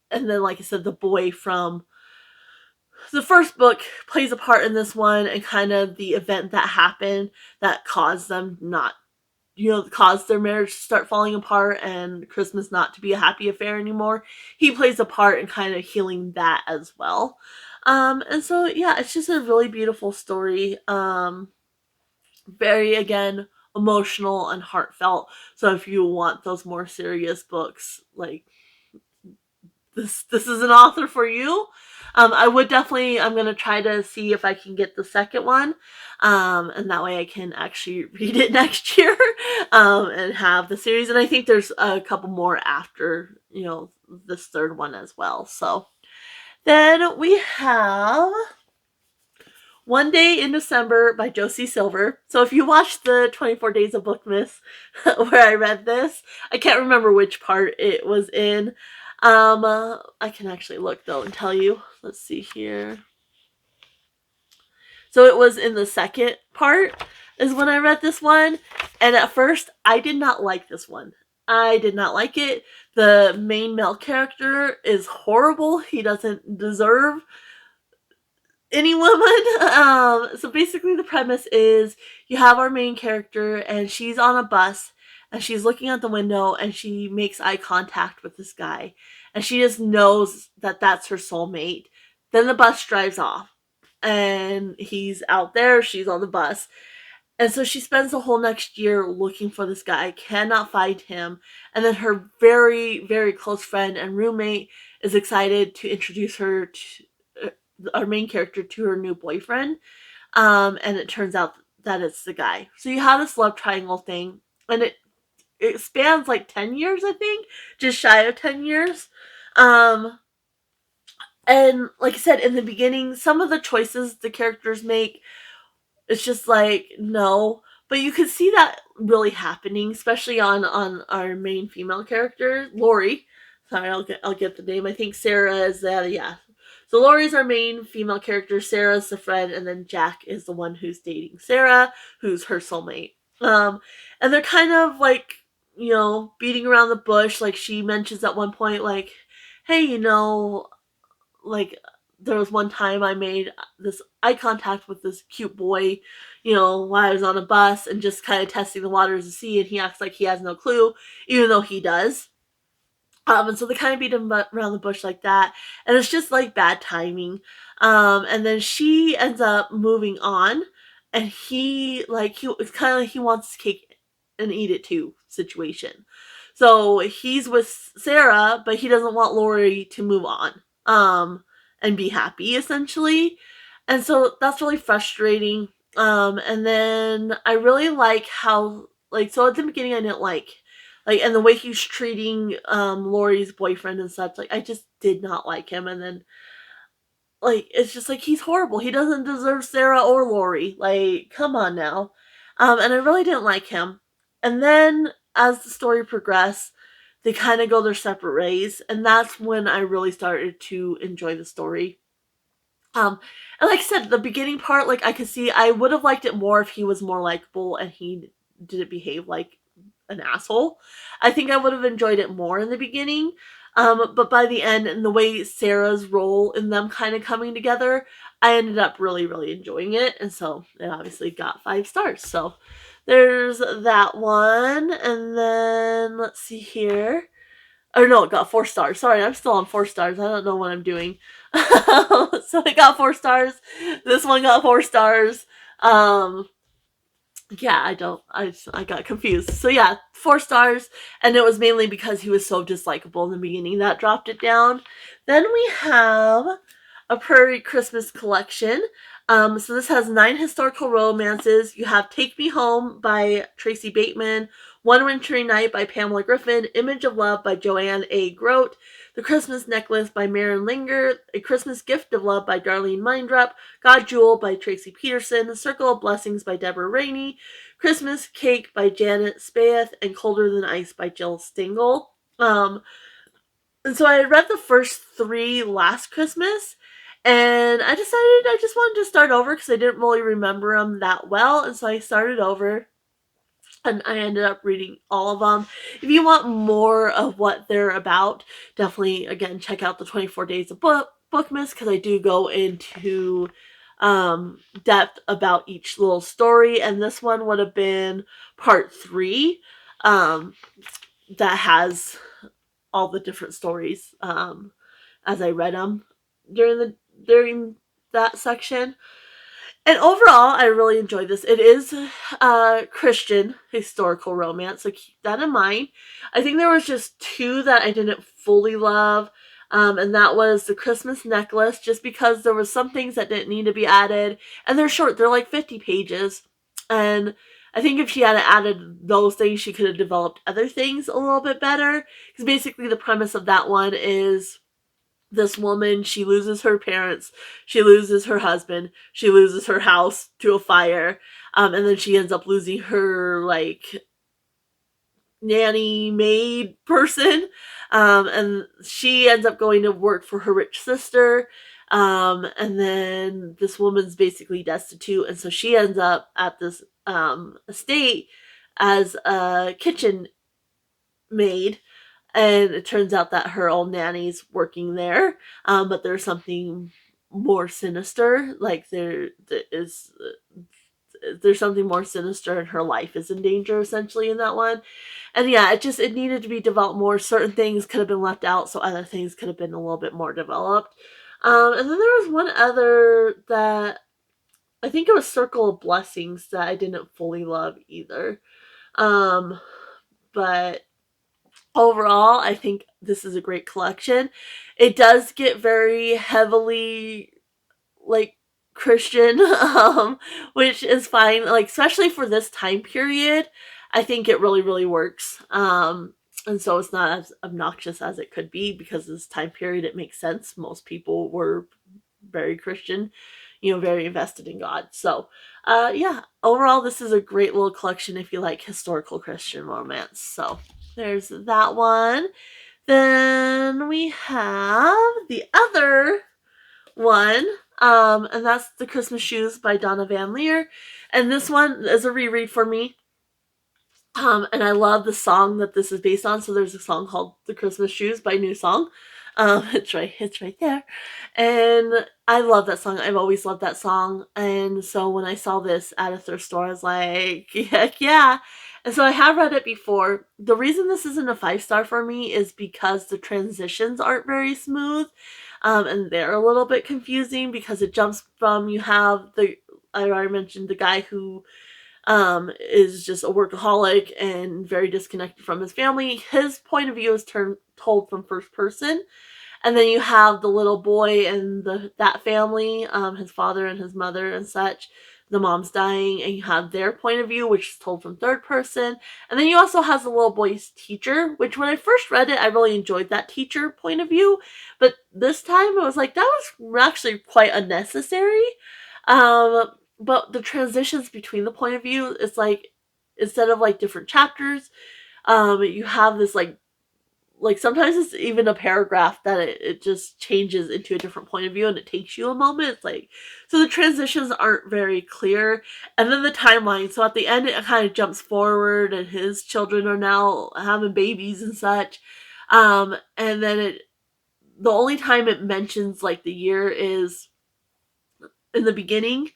and then, like I said, the boy from the first book plays a part in this one, and kind of the event that happened that caused them caused their marriage to start falling apart and Christmas not to be a happy affair anymore. He plays a part in kind of healing that as well. And so, yeah, it's just a really beautiful story. Very, again, emotional and heartfelt. So if you want those more serious books, like this is an author for you. I'm going to try to see if I can get the second one. And that way I can actually read it next year, and have the series. And I think there's a couple more after, this third one as well. So then we have One Day in December by Josie Silver. So if you watched the 24 Days of Bookmas where I read this, I can't remember which part it was in. I can actually look though and tell you. Let's see here. So it was in the second part is when I read this one. And at first, I did not like this one. I did not like it. The main male character is horrible. He doesn't deserve any woman. So basically the premise is you have our main character and she's on a bus and she's looking out the window and she makes eye contact with this guy. And she just knows that that's her soulmate. Then the bus drives off and he's out there, she's on the bus. And so she spends the whole next year looking for this guy, cannot find him. And then her very, very close friend and roommate is excited to introduce her to our main character to her new boyfriend. And it turns out that it's the guy. So you have this love triangle thing. And it spans like 10 years, I think. Just shy of 10 years. And like I said, in the beginning, some of the choices the characters make, it's just like, no. But you could see that really happening, especially on our main female character, Lori. Sorry, I'll get the name. I think Sarah is that, yeah. So Lori's our main female character, Sarah's the friend, and then Jack is the one who's dating Sarah, who's her soulmate. And they're kind of like, beating around the bush. Like she mentions at one point, like, hey, like there was one time I made this eye contact with this cute boy, while I was on a bus and just kind of testing the waters to see, and he acts like he has no clue, even though he does. And so they kind of beat him around the bush like that, and it's just like bad timing. And then she ends up moving on, and it's kind of like he wants his cake and eat it too situation. So he's with Sarah, but he doesn't want Lori to move on, and be happy essentially. And so that's really frustrating. And then I really like how, so at the beginning I didn't and the way he's treating Lori's boyfriend and such, I just did not like him. And then it's just he's horrible. He doesn't deserve Sarah or Lori. Come on now. And I really didn't like him. And then as the story progressed, they kind of go their separate ways, and that's when I really started to enjoy the story. And like I said, the beginning part, I could see I would have liked it more if he was more likable and he didn't behave like an asshole. I think I would have enjoyed it more in the beginning. But by the end, and the way Sarah's role in them kind of coming together, I ended up really, really enjoying it. And so it obviously got 5 stars. So there's that one. And then let's see here. Or no, it got 4 stars. Sorry, I'm still on 4 stars. I don't know what I'm doing. So it got 4 stars. This one got 4 stars. Yeah, I got confused. So yeah, 4 stars, and it was mainly because he was so dislikable in the beginning that dropped it down. Then we have a Prairie Christmas collection. So this has 9 historical romances. You have Take Me Home by Tracy Bateman, One Wintry Night by Pamela Griffin, Image of Love by Joanne A. Grote, The Christmas Necklace by Maren Linger, A Christmas Gift of Love by Darlene Mindrup, God Jewel by Tracy Peterson, Circle of Blessings by Deborah Rainey, Christmas Cake by Janet Spaeth, and Colder Than Ice by Jill Stengel. And so I read the first 3 last Christmas, and I decided I just wanted to start over because I didn't really remember them that well, and so I started over. And I ended up reading all of them. If you want more of what they're about, definitely, again, check out the 24 Days of Bookmas, because I do go into depth about each little story. And this one would have been part 3 that has all the different stories as I read them during that section. And overall, I really enjoyed this. It is a Christian historical romance, so keep that in mind. I think there was just 2 that I didn't fully love, and that was The Christmas Necklace, just because there was some things that didn't need to be added, and they're short. They're like 50 pages, and I think if she had added those things, she could have developed other things a little bit better, because basically the premise of that one is this woman, she loses her parents, she loses her husband, she loses her house to a fire, and then she ends up losing her, nanny maid person, and she ends up going to work for her rich sister, and then this woman's basically destitute, and so she ends up at this estate as a kitchen maid, and it turns out that her old nanny's working there, but there's something more sinister, like there's something more sinister, and her life is in danger essentially in that one. And yeah, it needed to be developed more. Certain things could have been left out, so other things could have been a little bit more developed. And then there was one other that I think it was Circle of Blessings that I didn't fully love either. Um, but overall, I think this is a great collection. It does get very heavily like Christian, which is fine. Like especially for this time period, I think it really really works. And so it's not as obnoxious as it could be because this time period it makes sense. Most people were very Christian, very invested in God. So, yeah, overall, this is a great little collection if you like historical Christian romance. So, there's that one. Then we have the other one, and that's The Christmas Shoes by Donna VanLiere. And this one is a reread for me. And I love the song that this is based on. So there's a song called The Christmas Shoes by New Song. It's right there. And I love that song. I've always loved that song. And so when I saw this at a thrift store, I was like, heck yeah. And so I have read it before. The reason this isn't a 5-star for me is because the transitions aren't very smooth. And they're a little bit confusing because it jumps from, I already mentioned the guy who is just a workaholic and very disconnected from his family. His point of view is told from first person. And then you have the little boy and that family, his father and his mother and such. The mom's dying, and you have their point of view, which is told from third person. And then you also have the little boy's teacher, which when I first read it, I really enjoyed that teacher point of view. But this time, I was like, that was actually quite unnecessary. But the transitions between the point of view, it's like, instead of like different chapters, you have this like sometimes it's even a paragraph that it just changes into a different point of view and it takes you a moment. It's like, so the transitions aren't very clear. And then the timeline. So at the end, it kind of jumps forward and his children are now having babies and such. And then the only time it mentions like the year is in the beginning.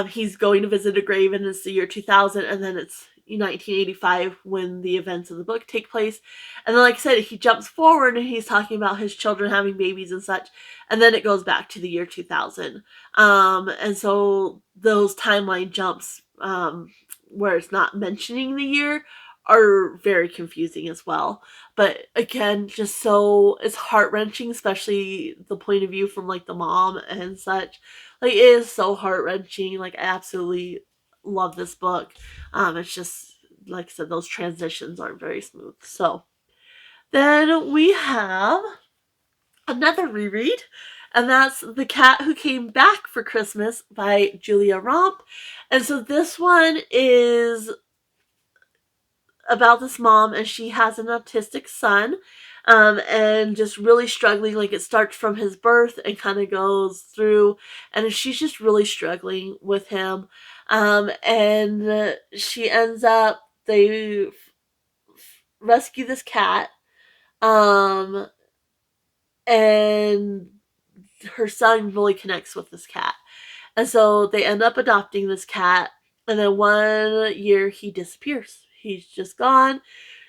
He's going to visit a grave and it's the year 2000, and then it's 1985 when the events of the book take place. And then, like I said, he jumps forward and he's talking about his children having babies and such, and then it goes back to the year 2000. And so those timeline jumps, where it's not mentioning the year, are very confusing as well. But again, just so it's heart-wrenching, especially the point of view from like the mom and such. Like, it is so heart-wrenching. Like, I absolutely love this book. It's just, like I said, those transitions aren't very smooth. So, then we have another reread, and that's The Cat Who Came Back for Christmas by Julia Romp. And so this one is about this mom, and she has an autistic son, and just really struggling. Like, it starts from his birth and kind of goes through, and she's just really struggling with him. And she ends up, they rescue this cat, and her son really connects with this cat. And so they end up adopting this cat, and then one year he disappears. He's just gone.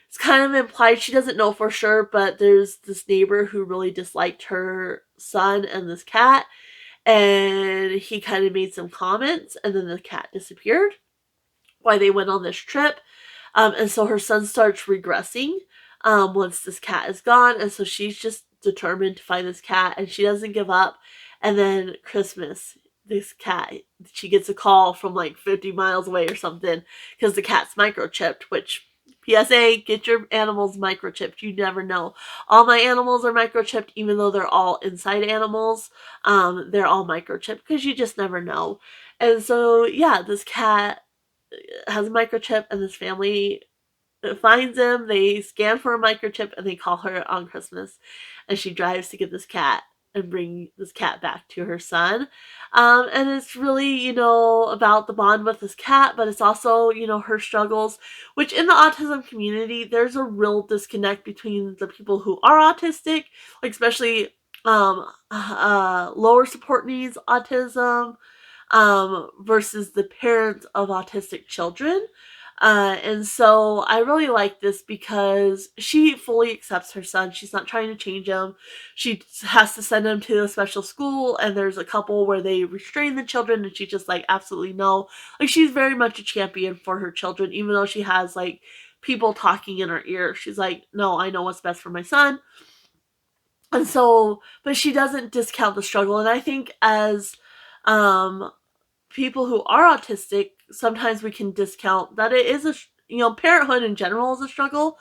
It's kind of implied, she doesn't know for sure, but there's this neighbor who really disliked her son and this cat, and he kind of made some comments, and then the cat disappeared while they went on this trip. And so her son starts regressing once this cat is gone, and so she's just determined to find this cat, and she doesn't give up. And then Christmas, this cat, she gets a call from like 50 miles away or something because the cat's microchipped, which, PSA, get your animals microchipped. You never know. All my animals are microchipped, even though they're all inside animals. They're all microchipped because you just never know. And so, yeah, this cat has a microchip, and this family finds him, they scan for a microchip, and they call her on Christmas. And she drives to get this cat and bring this cat back to her son. And it's really, about the bond with this cat, but it's also, her struggles, which in the autism community, there's a real disconnect between the people who are autistic, like especially lower support needs autism, versus the parents of autistic children. And so I really like this because she fully accepts her son. She's not trying to change him. She has to send him to a special school, and there's a couple where they restrain the children, and she just like, absolutely no. Like, she's very much a champion for her children, even though she has like people talking in her ear. She's like, no, I know what's best for my son. And so, but she doesn't discount the struggle. And I think as people who are autistic, sometimes we can discount that it is parenthood in general is a struggle,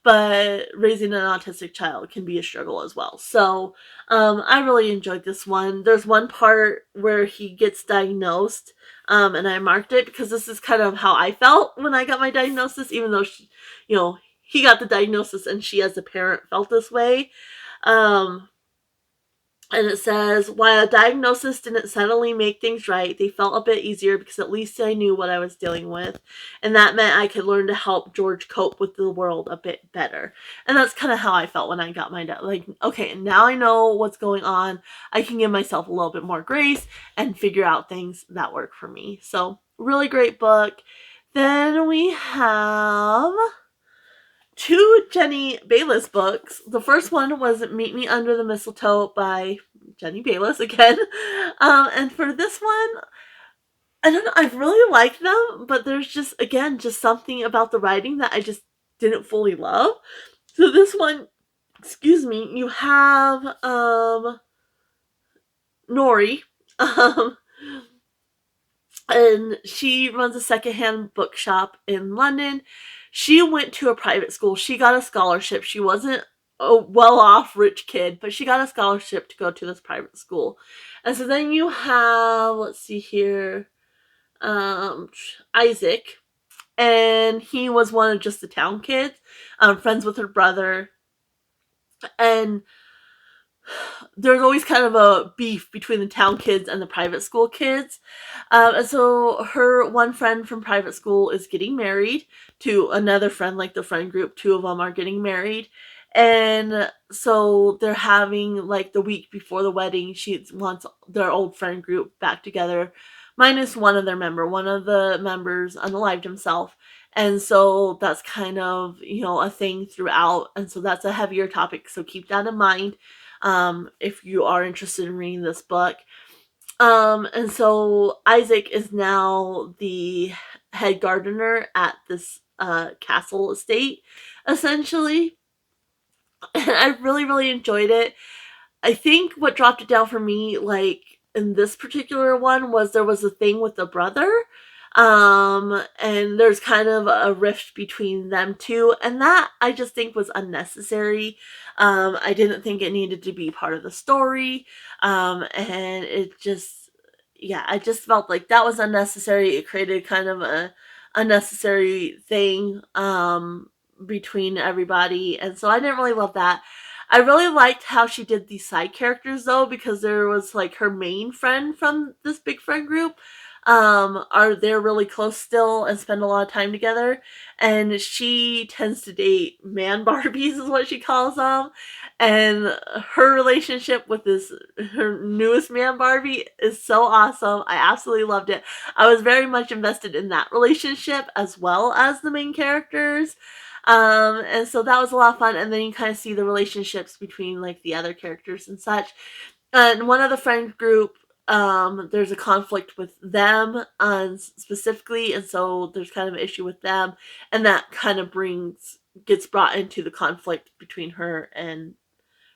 but raising an autistic child can be a struggle as well. So I really enjoyed this one. There's one part where he gets diagnosed, and I marked it because this is kind of how I felt when I got my diagnosis, even though he got the diagnosis and she as a parent felt this way. And it says, while a diagnosis didn't suddenly make things right, they felt a bit easier because at least I knew what I was dealing with. And that meant I could learn to help George cope with the world a bit better. And that's kind of how I felt when I got my like, okay, now I know what's going on. I can give myself a little bit more grace and figure out things that work for me. So, really great book. Then we have 2 Jenny Bayliss books. The first one was Meet Me Under the Mistletoe by Jenny Bayliss again. And for this one, I don't know, I really like them, but there's just something about the writing that I just didn't fully love. So this one, you have Nori, and she runs a secondhand bookshop in London. She went to a private school. She got a scholarship. She wasn't a well-off rich kid, but she got a scholarship to go to this private school. And so then you have, let's see here, Isaac, and he was one of just the town kids, friends with her brother, and there's always kind of a beef between the town kids and the private school kids. And so her one friend from private school is getting married to another friend, like the friend group, 2 of them are getting married. And so they're having, like, the week before the wedding, she wants their old friend group back together, minus one of the members unalived himself. And so that's kind of, a thing throughout. And so that's a heavier topic. So keep that in mind if you are interested in reading this book. And so Isaac is now the head gardener at this castle estate, essentially. And I really, really enjoyed it. I think what dropped it down for me, like, in this particular one, was there was a thing with the brother. And there's kind of a rift between them two, and that I just think was unnecessary. I didn't think it needed to be part of the story. And it just, I just felt like that was unnecessary. It created kind of a unnecessary thing, between everybody, and so I didn't really love that. I really liked how she did these side characters, though, because there was, like, her main friend from this big friend group, they're really close still and spend a lot of time together, and she tends to date man Barbies is what she calls them, and her relationship with her newest man Barbie is so awesome. I absolutely loved it. I was very much invested in that relationship as well as the main characters. And so that was a lot of fun, and then you kind of see the relationships between, like, the other characters and such. And one of the friend group, there's a conflict with them specifically, and so there's kind of an issue with them, and that kind of gets brought into the conflict between her and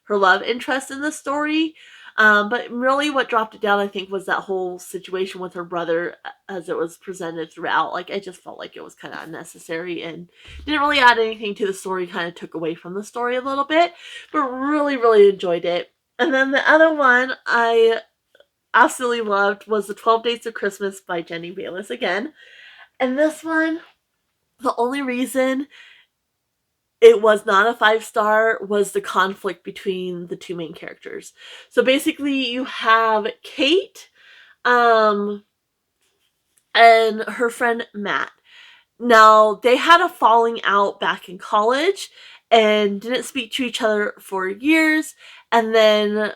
her love interest in the story. But really what dropped it down, I think, was that whole situation with her brother as it was presented throughout. Like, I just felt like it was kind of unnecessary and didn't really add anything to the story, kind of took away from the story a little bit, but really, really enjoyed it. And then the other one I absolutely loved was The 12 Days of Christmas by Jenny Bayliss again. And this one, the only reason it was not a 5-star was the conflict between the two main characters. So basically you have Kate and her friend Matt. Now, they had a falling out back in college and didn't speak to each other for years. And then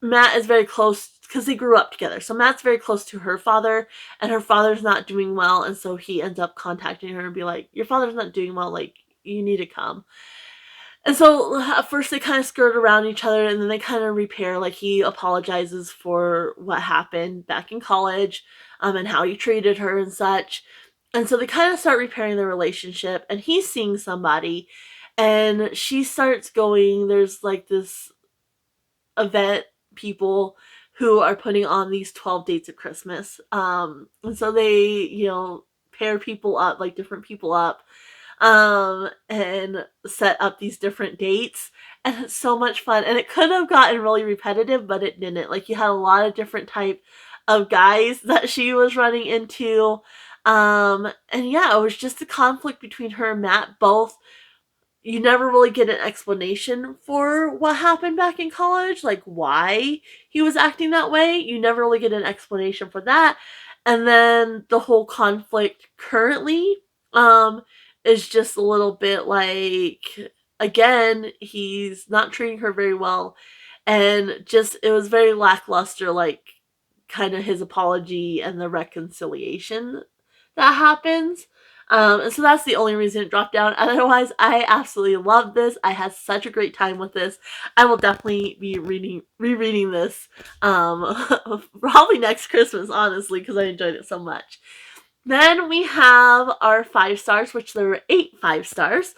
Matt is very close because they grew up together. So Matt's very close to her father, and her father's not doing well. And so he ends up contacting her and be like, your father's not doing well. Like, you need to come. And so at first they kind of skirt around each other, and then they kind of repair. Like, he apologizes for what happened back in college and how he treated her and such. And so they kind of start repairing their relationship, and he's seeing somebody, and she starts going, there's like this event people who are putting on these 12 dates of Christmas. And so they, pair people up, like different people up, and set up these different dates. And it's so much fun. And it could have gotten really repetitive, but it didn't. Like, you had a lot of different type of guys that she was running into. And yeah, it was just a conflict between her and Matt. Both, you never really get an explanation for what happened back in college, like why he was acting that way. You never really get an explanation for that. And then the whole conflict currently is just a little bit like, again, he's not treating her very well, and just it was very lackluster, like kind of his apology and the reconciliation that happens. And so that's the only reason it dropped down. Otherwise, I absolutely love this. I had such a great time with this. I will definitely be rereading this probably next Christmas, honestly, because I enjoyed it so much. Then we have our 5 stars, which there were 8 5-stars.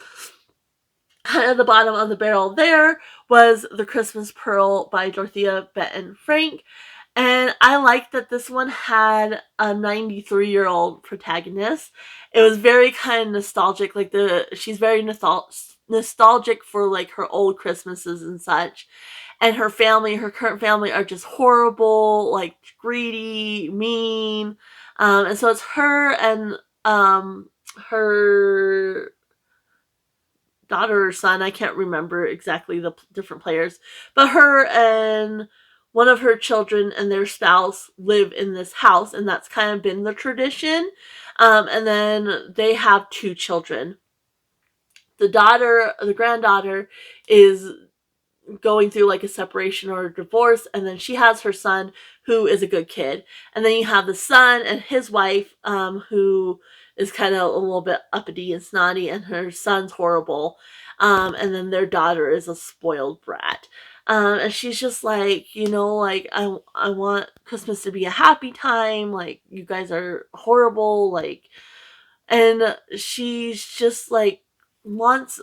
At the bottom of the barrel there was The Christmas Pearl by Dorothea, Benton, Frank. And I like that this one had a 93-year-old protagonist. It was very kind of nostalgic. Like, she's very nostalgic for like her old Christmases and such. And her current family, are just horrible, like greedy, mean. And so it's her and her daughter or son, I can't remember exactly the different players, but her and one of her children and their spouse live in this house, and that's kind of been the tradition. And then they have 2 children. The granddaughter, is going through like a separation or a divorce, and then she has her son, who is a good kid. And then you have the son and his wife, who is kind of a little bit uppity and snotty, and her son's horrible. And then their daughter is a spoiled brat. And she's just like, like, I want Christmas to be a happy time. Like, you guys are horrible. Like, and she's just like, wants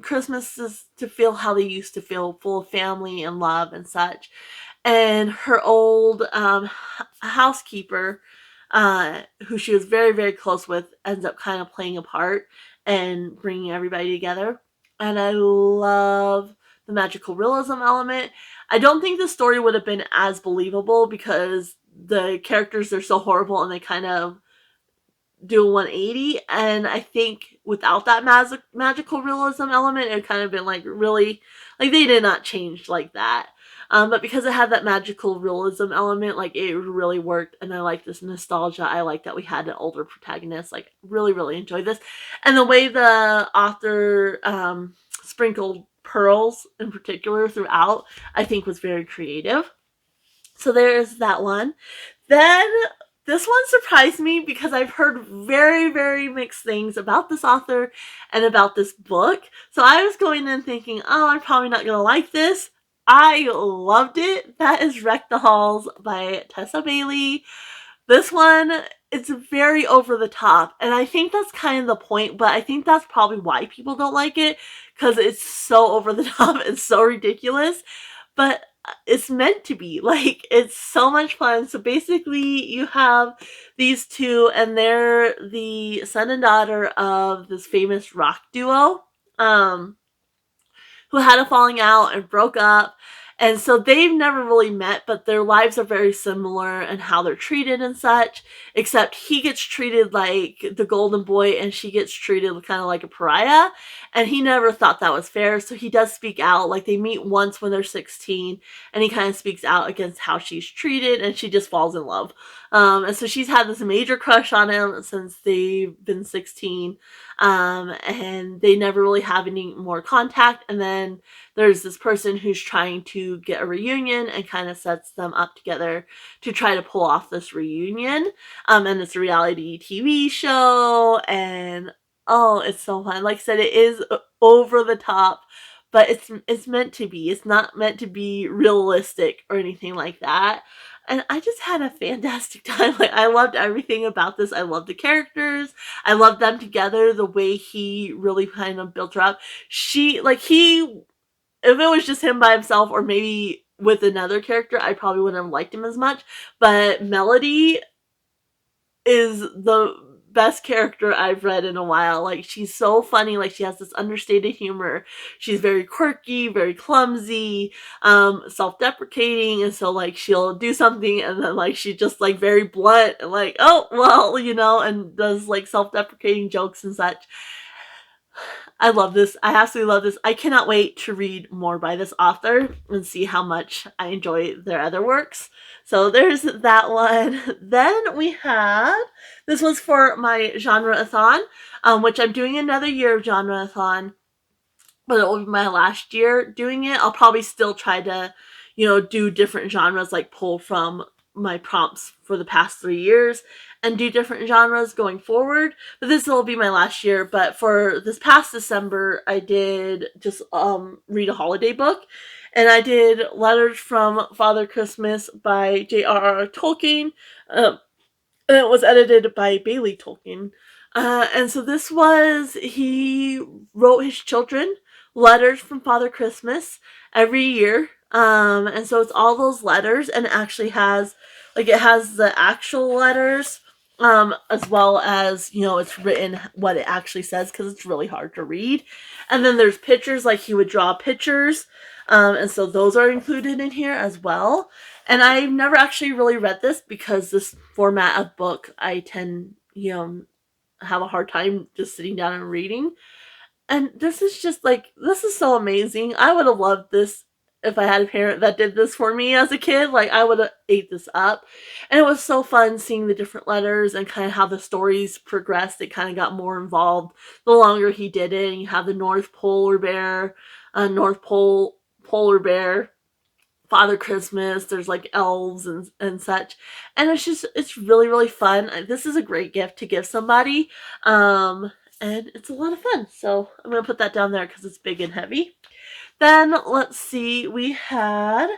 Christmases to feel how they used to feel, full of family and love and such. And her old housekeeper, who she was very, very close with, ends up kind of playing a part and bringing everybody together. And I love the magical realism element. I don't think the story would have been as believable because the characters are so horrible and they kind of do a 180. And I think without that magical realism element, it would kind of been like, really, like, they did not change like that. But because it had that magical realism element, like, it really worked. And I like this nostalgia. I like that we had an older protagonist. Like, really, really enjoyed this. And the way the author sprinkled pearls in particular throughout, I think was very creative. So there's that one. Then this one surprised me because I've heard very, very mixed things about this author and about this book. So I was going in thinking, oh, I'm probably not going to like this. I loved it. That is Wreck the Halls by Tessa Bailey. This one, it's very over the top, and I think that's kind of the point, but I think that's probably why people don't like it, because it's so over the top and so ridiculous, but it's meant to be. Like, it's so much fun. So basically, you have these 2, and they're the son and daughter of this famous rock duo, who had a falling out and broke up. And so they've never really met, but their lives are very similar and how they're treated and such, except he gets treated like the golden boy and she gets treated kind of like a pariah. And he never thought that was fair, so he does speak out. Like, they meet once when they're 16, and he kind of speaks out against how she's treated, and she just falls in love. And so she's had this major crush on him since they've been 16, and they never really have any more contact. And then there's this person who's trying to get a reunion and kind of sets them up together to try to pull off this reunion. And it's a reality TV show, and oh, it's so fun. Like I said, it is over the top, but it's meant to be. It's not meant to be realistic or anything like that. And I just had a fantastic time. Like, I loved everything about this. I loved the characters. I loved them together. The way he really kind of built her up. If it was just him by himself, or maybe with another character, I probably wouldn't have liked him as much. But Melody is the best character I've read in a while. Like, she's so funny. Like, she has this understated humor. She's very quirky, very clumsy, self-deprecating, and so, like, she'll do something and then, like, she just, like, very blunt and, like, oh, well, and does, like, self-deprecating jokes and such. I love this. I absolutely love this. I cannot wait to read more by this author and see how much I enjoy their other works. So there's that one. Then we had, this was for my genre-a-thon, which I'm doing another year of genre-a-thon, but it will be my last year doing it. I'll probably still try to, do different genres, like pull from my prompts for the past 3 years and do different genres going forward. But this will be my last year. But for this past December, I did just read a holiday book. And I did Letters from Father Christmas by J.R.R. Tolkien. And it was edited by Bailey Tolkien. And so he wrote his children letters from Father Christmas every year. And so it's all those letters, and it actually has, it has the actual letters, as well as, it's written what it actually says, because it's really hard to read. And then there's pictures, like he would draw pictures, and so those are included in here as well. And I've never actually really read this, because this format of book, I tend, have a hard time just sitting down and reading. And this is just this is so amazing. I would have loved this if I had a parent that did this for me as a kid. Like, I would have ate this up. And it was so fun seeing the different letters and kind of how the stories progressed. It kind of got more involved the longer he did it. And you have the North Polar Bear, Polar Bear, Father Christmas, there's like elves and such. And it's really, really fun. This is a great gift to give somebody. And it's a lot of fun. So I'm going to put that down there because it's big and heavy. Then, let's see, we had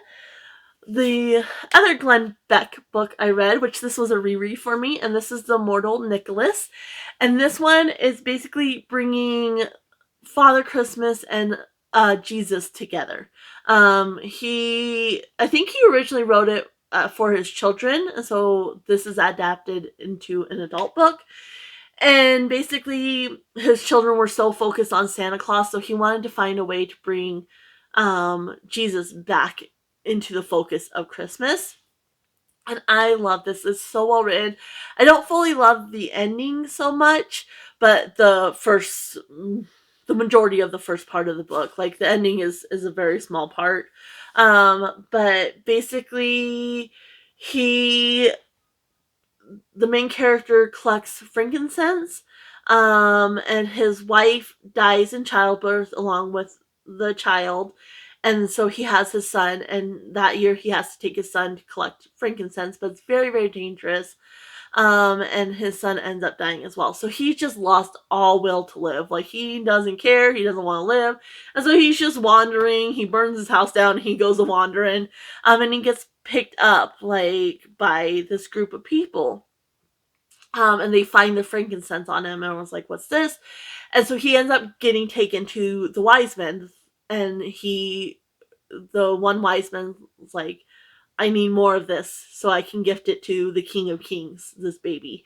the other Glenn Beck book I read, which this was a reread for me, and this is The Immortal Nicholas. And this one is basically bringing Father Christmas and Jesus together. I think he originally wrote it for his children, and so this is adapted into an adult book. And basically, his children were so focused on Santa Claus, so he wanted to find a way to bring Jesus back into the focus of Christmas. And I love this. It's so well written. I don't fully love the ending so much, but the majority of the first part of the book, like the ending is a very small part. But basically, the main character collects frankincense, and his wife dies in childbirth along with the child, and so he has his son, and that year he has to take his son to collect frankincense, but it's very, very dangerous, and his son ends up dying as well. So he just lost all will to live. Like, he doesn't care, he doesn't want to live, and so he's just wandering. He burns his house down, and he goes a wandering, and he gets picked up, by this group of people. And they find the frankincense on him, and everyone's like, what's this? And so he ends up getting taken to the wise men, and the one wise man's like, I need more of this so I can gift it to the King of Kings, this baby.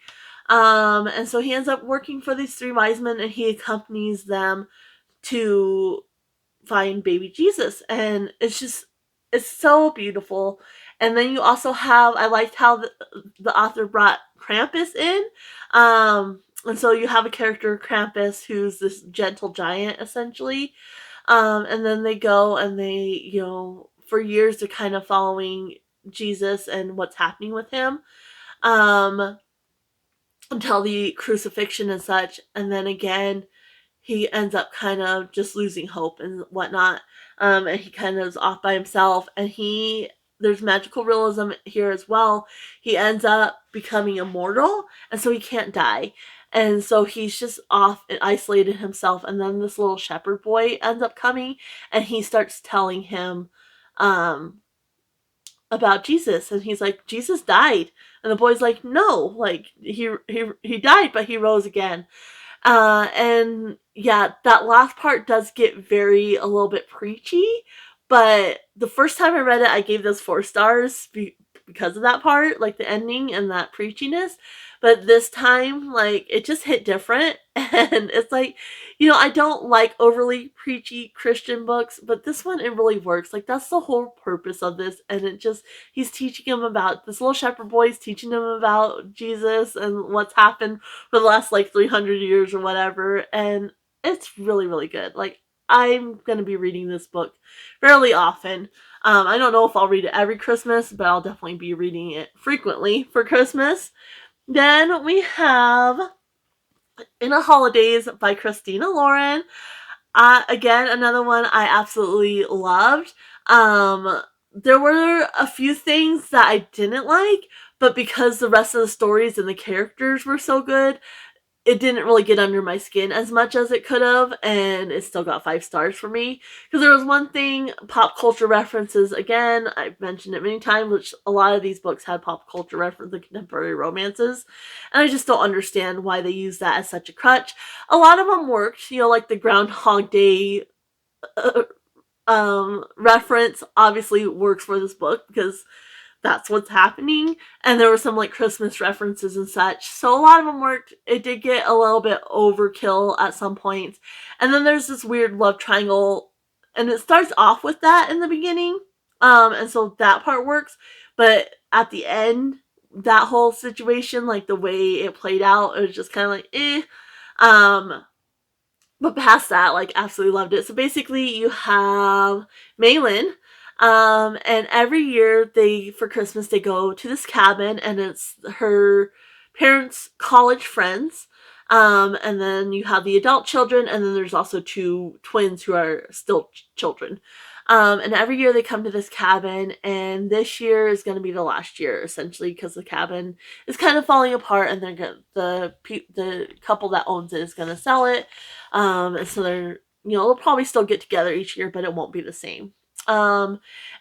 And so he ends up working for these 3 wise men, and he accompanies them to find baby Jesus. And it's just It's so beautiful. And then you also have, I liked how the author brought Krampus in. And so you have a character, Krampus, who's this gentle giant, essentially. And then they go and they, for years they're kind of following Jesus and what's happening with him. Um, until the crucifixion and such. And then again, he ends up kind of just losing hope and whatnot. And he kind of is off by himself. And there's magical realism here as well. He ends up becoming immortal, and so he can't die. And so he's just off and isolated himself. And then this little shepherd boy ends up coming, and he starts telling him about Jesus. And he's like, Jesus died. And the boy's like, no, like he died, but he rose again. And yeah, that last part does get a little bit preachy, but the first time I read it, I gave this 4 stars because of that part, like the ending and that preachiness. But this time, like, it just hit different. And it's like, I don't like overly preachy Christian books, but this one, it really works. Like, that's the whole purpose of this. And he's teaching him about, this little shepherd boy is teaching him about Jesus and what's happened for the last, like, 300 years or whatever. And it's really, really good. Like, I'm going to be reading this book fairly often. I don't know if I'll read it every Christmas, but I'll definitely be reading it frequently for Christmas. Then we have In the Holidays by Christina Lauren. Again, another one I absolutely loved. There were a few things that I didn't like, but because the rest of the stories and the characters were so good, it didn't really get under my skin as much as it could have, and it still got 5 stars for me. Because there was one thing, pop culture references, again, I've mentioned it many times, which a lot of these books had pop culture references and contemporary romances, and I just don't understand why they use that as such a crutch. A lot of them worked, like the Groundhog Day reference obviously works for this book, because that's what's happening. And there were some like Christmas references and such. So a lot of them worked. It did get a little bit overkill at some points. And then there's this weird love triangle. And it starts off with that in the beginning. And so that part works. But at the end, that whole situation, like the way it played out, it was just kind of like, eh. But past that, like, absolutely loved it. So basically, you have Maylin, and every year for Christmas, they go to this cabin, and it's her parents' college friends. And then you have the adult children, and then there's also 2 twins who are still children. And every year they come to this cabin, and this year is going to be the last year, essentially, because the cabin is kind of falling apart, and the couple that owns it is going to sell it. And so they'll probably still get together each year, but it won't be the same. And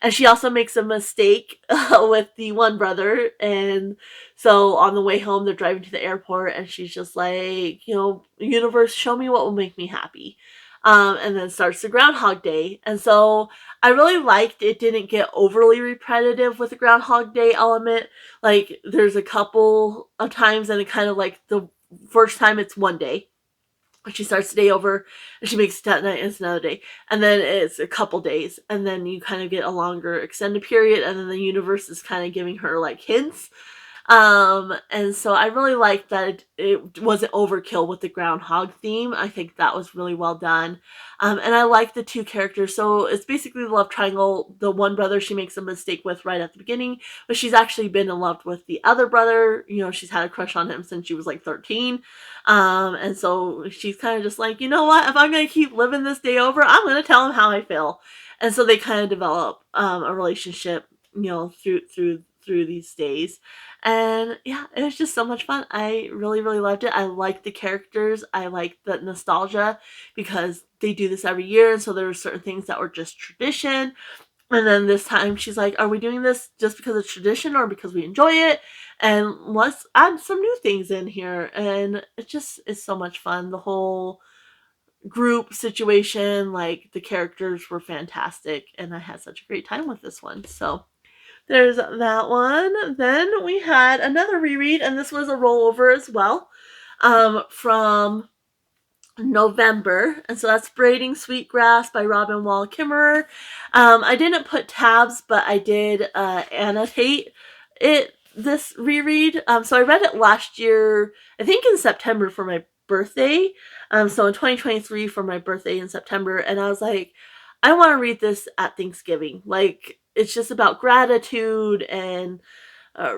she also makes a mistake with the one brother, and so on the way home, they're driving to the airport, and she's just like, universe, show me what will make me happy. And then starts the Groundhog Day. And so I really liked it didn't get overly repetitive with the Groundhog Day element. Like, there's a couple of times, and it kind of like the first time it's one day. She starts the day over, and she makes it that night, and it's another day. And then it's a couple days, and then you kind of get a longer extended period, and then the universe is kind of giving her like hints. And so I really liked that it wasn't overkill with the groundhog theme. I think that was really well done. And I like the 2 characters. So it's basically the love triangle. The one brother she makes a mistake with right at the beginning, but she's actually been in love with the other brother. She's had a crush on him since she was like 13. And so she's kind of just like, you know what? If I'm going to keep living this day over, I'm going to tell him how I feel. And so they kind of develop a relationship, through these days. And yeah, it was just so much fun. I really, really loved it. I liked the characters. I liked the nostalgia because they do this every year. And so there were certain things that were just tradition. And then this time she's like, are we doing this just because it's tradition or because we enjoy it? And let's add some new things in here. And it just is so much fun. The whole group situation, like the characters were fantastic. And I had such a great time with this one. So there's that one. Then we had another reread, and this was a rollover as well, from November, and so that's Braiding Sweetgrass by Robin Wall Kimmerer. I didn't put tabs, but I did annotate it, this reread. So I read it last year, I think in September for my birthday. So in 2023 for my birthday in September, and I was like, I want to read this at Thanksgiving. Like, it's just about gratitude and uh,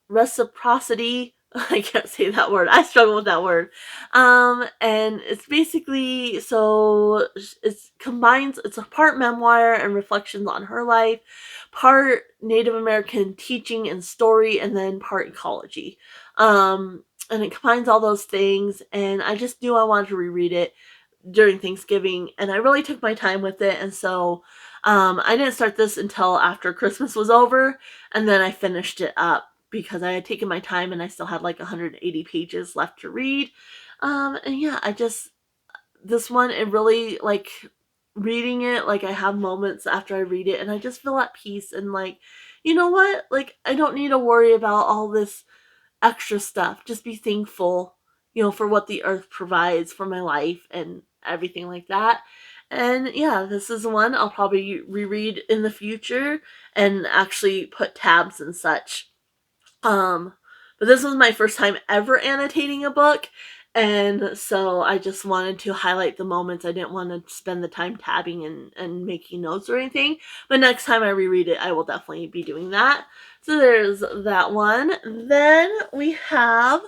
reciprocity. I can't say that word. I struggle with that word. And it's basically, so it's combines, it's a part memoir and reflections on her life, part Native American teaching and story, and then part ecology. And it combines all those things. And I just knew I wanted to reread it during Thanksgiving, and I really took my time with it. And so I didn't start this until after Christmas was over, and then I finished it up because I had taken my time and I still had like 180 pages left to read. And yeah, this one, it really, like, reading it, like, I have moments after I read it and I just feel at peace and like, you know what? Like, I don't need to worry about all this extra stuff. Just be thankful, for what the earth provides for my life and everything like that. And yeah, this is one I'll probably reread in the future and actually put tabs and such. But this was my first time ever annotating a book, and so I just wanted to highlight the moments. I didn't want to spend the time tabbing and making notes or anything. But next time I reread it, I will definitely be doing that. So there's that one. Then we have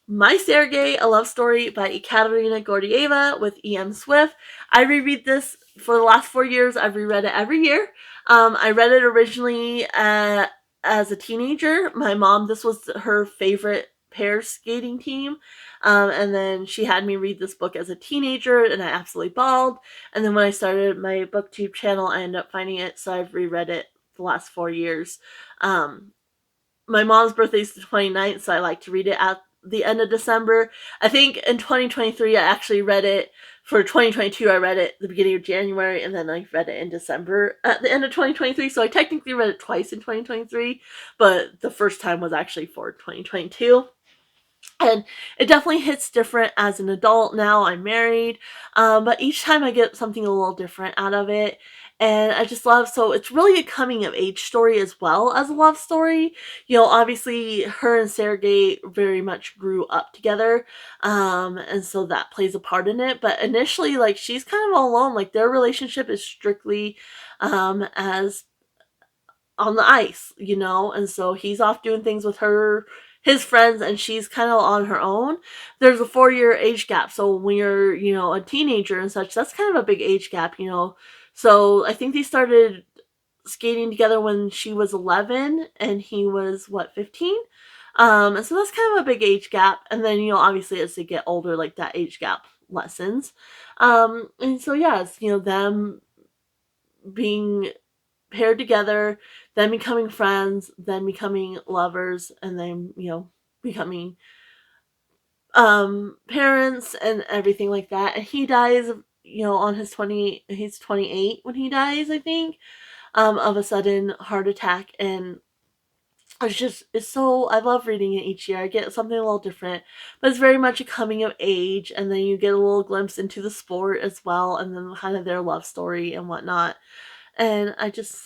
My Sergei, A Love Story by Ekaterina Gordieva with E.M. Swift. I reread this for the last 4 years. I've reread it every year. I read it originally as a teenager. My mom, this was her favorite pair skating team. And then she had me read this book as a teenager, and I absolutely bawled. And then when I started my booktube channel, I ended up finding it, so I've reread it the last 4 years. My mom's birthday is the 29th, so I like to read it at the end of December. I think in 2023, I actually read it. For 2022, I read it at the beginning of January, and then I read it in December at the end of 2023. So I technically read it twice in 2023, but the first time was actually for 2022. And it definitely hits different as an adult. Now I'm married, but each time I get something a little different out of it. And I just love, so it's really a coming of age story as well as a love story. Obviously her and Sergei very much grew up together. And so that plays a part in it. But initially, like, she's kind of all alone. Like, their relationship is strictly as on the ice, and so he's off doing things with his friends, and she's kind of on her own. There's a 4-year age gap, so when you're, a teenager and such, that's kind of a big age gap. So I think they started skating together when she was 11 and he was, what, 15? And so that's kind of a big age gap. And then, obviously as they get older, like, that age gap lessens. And so yeah, it's, them being paired together, then becoming friends, then becoming lovers, and then, becoming parents and everything like that. And he dies, on he's 28 when he dies, I think, of a sudden heart attack. And it's so, I love reading it each year. I get something a little different, but it's very much a coming of age, and then you get a little glimpse into the sport as well, and then kind of their love story and whatnot. And I just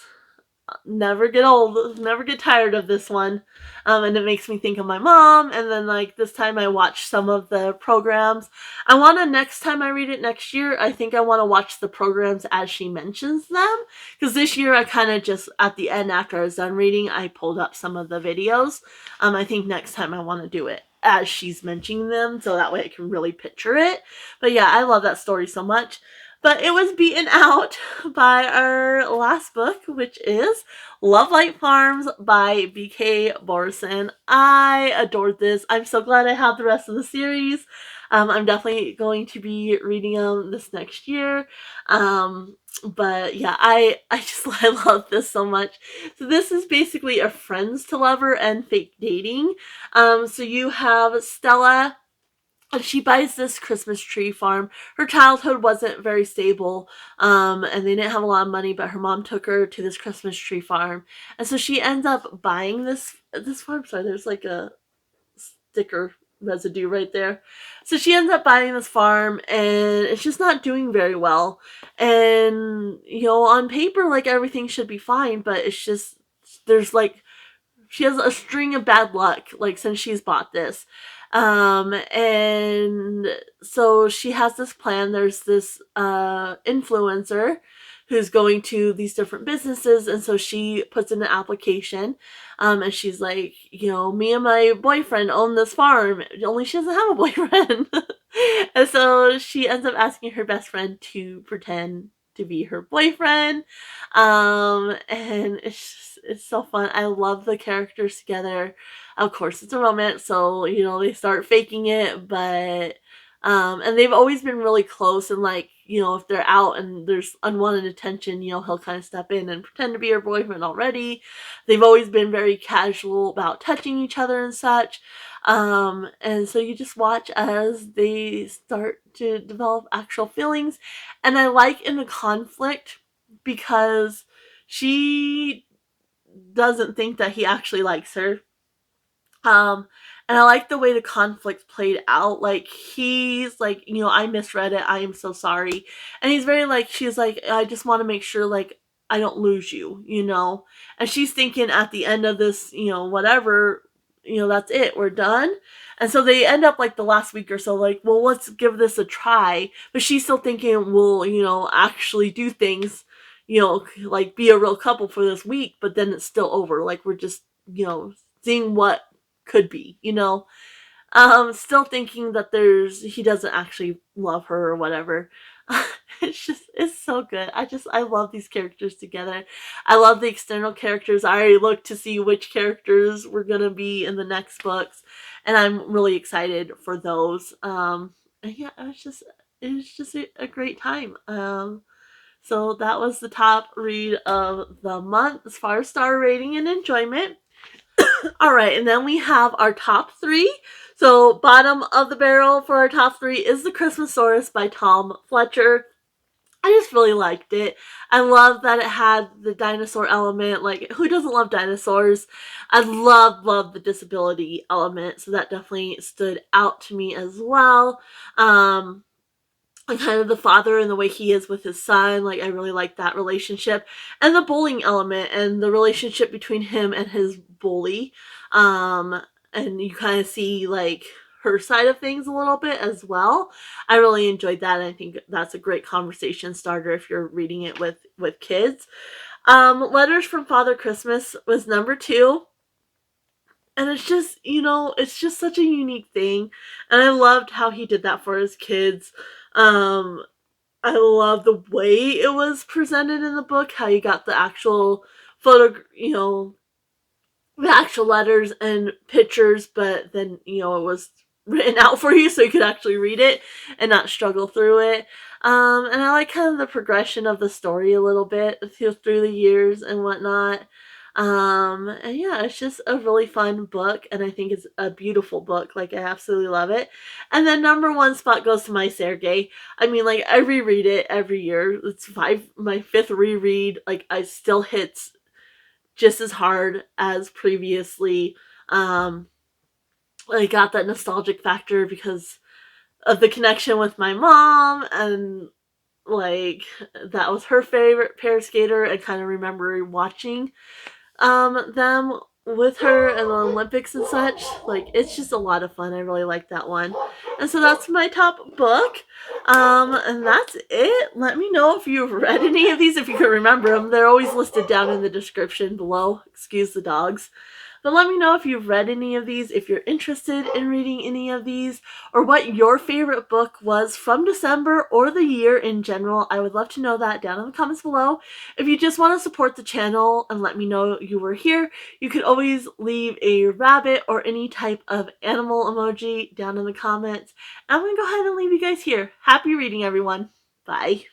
never get old, never get tired of this one. And it makes me think of my mom. And then, like, this time I watched some of the programs. I want to, next time I read it next year, I think I want to watch the programs as she mentions them. Because this year I kind of just, at the end after I was done reading, I pulled up some of the videos. I think next time I want to do it as she's mentioning them, so that way I can really picture it. But yeah, I love that story so much. But it was beaten out by our last book, which is Lovelight Farms by B.K. Borison. I adored this. I'm so glad I have the rest of the series. I'm definitely going to be reading them this next year. But yeah, I love this so much. So this is basically a friends to lover and fake dating. So you have Stella, and she buys this Christmas tree farm. Her childhood wasn't very stable, and they didn't have a lot of money, but her mom took her to this Christmas tree farm. And so she ends up buying this farm. Sorry, there's like a sticker residue right there. So she ends up buying this farm, and it's just not doing very well. And, on paper, like, everything should be fine, but it's just, there's, like, she has a string of bad luck, like, since she's bought this. And so she has this plan. There's this influencer who's going to these different businesses, and so she puts in an application, and she's like, me and my boyfriend own this farm, only she doesn't have a boyfriend. And so she ends up asking her best friend to pretend to be her boyfriend. And it's so fun. I love the characters together. Of course, it's a romance, so they start faking it, but and they've always been really close, and like, if they're out and there's unwanted attention, he'll kind of step in and pretend to be her boyfriend already. They've always been very casual about touching each other and such. And so you just watch as they start to develop actual feelings. And I like in the conflict because she doesn't think that he actually likes her. And I like the way the conflict played out. Like, he's like, I misread it. I am so sorry. And he's very like, she's like, I just want to make sure, like, I don't lose you, And she's thinking at the end of this, whatever, that's it. We're done. And so they end up like the last week or so, like, well, let's give this a try. But she's still thinking, we'll, actually do things, like be a real couple for this week. But then it's still over. Like, we're just, seeing what could be, still thinking that he doesn't actually love her or whatever. It's so good. I love these characters together. I love the external characters. I already looked to see which characters were gonna be in the next books, and I'm really excited for those. And yeah, it was just a great time. So that was the top read of the month as far as star rating and enjoyment. All right, and then we have our top three. So bottom of the barrel for our top three is The Christmasaurus by Tom Fletcher. I just really liked it. I love that it had the dinosaur element. Like, who doesn't love dinosaurs? I love the disability element, so that definitely stood out to me as well. And kind of the father and the way he is with his son, like, I really like that relationship. And the bullying element and the relationship between him and his bully. And you kind of see, like, her side of things a little bit as well. I really enjoyed that, and I think that's a great conversation starter if you're reading it with kids. Letters from Father Christmas was number 2. And it's just, it's just such a unique thing. And I loved how he did that for his kids. I love the way it was presented in the book, how you got the actual photo, the actual letters and pictures, but then, it was written out for you so you could actually read it and not struggle through it. And I like kind of the progression of the story a little bit through the years and whatnot. And yeah, it's just a really fun book, and I think it's a beautiful book. Like, I absolutely love it. And then number 1 spot goes to My Sergei. I mean, like, I reread it every year. It's my 5th reread. Like, I still hits just as hard as previously. I got that nostalgic factor because of the connection with my mom, and like, that was her favorite pair skater, and kind of remember watching them with her in the Olympics and such. Like, it's just a lot of fun. I really like that one. And so that's my top book. And that's it. Let me know if you've read any of these, if you can remember them. They're always listed down in the description below. Excuse the dogs. But let me know if you've read any of these, if you're interested in reading any of these, or what your favorite book was from December or the year in general. I would love to know that down in the comments below. If you just want to support the channel and let me know you were here, you could always leave a rabbit or any type of animal emoji down in the comments. I'm going to go ahead and leave you guys here. Happy reading, everyone. Bye.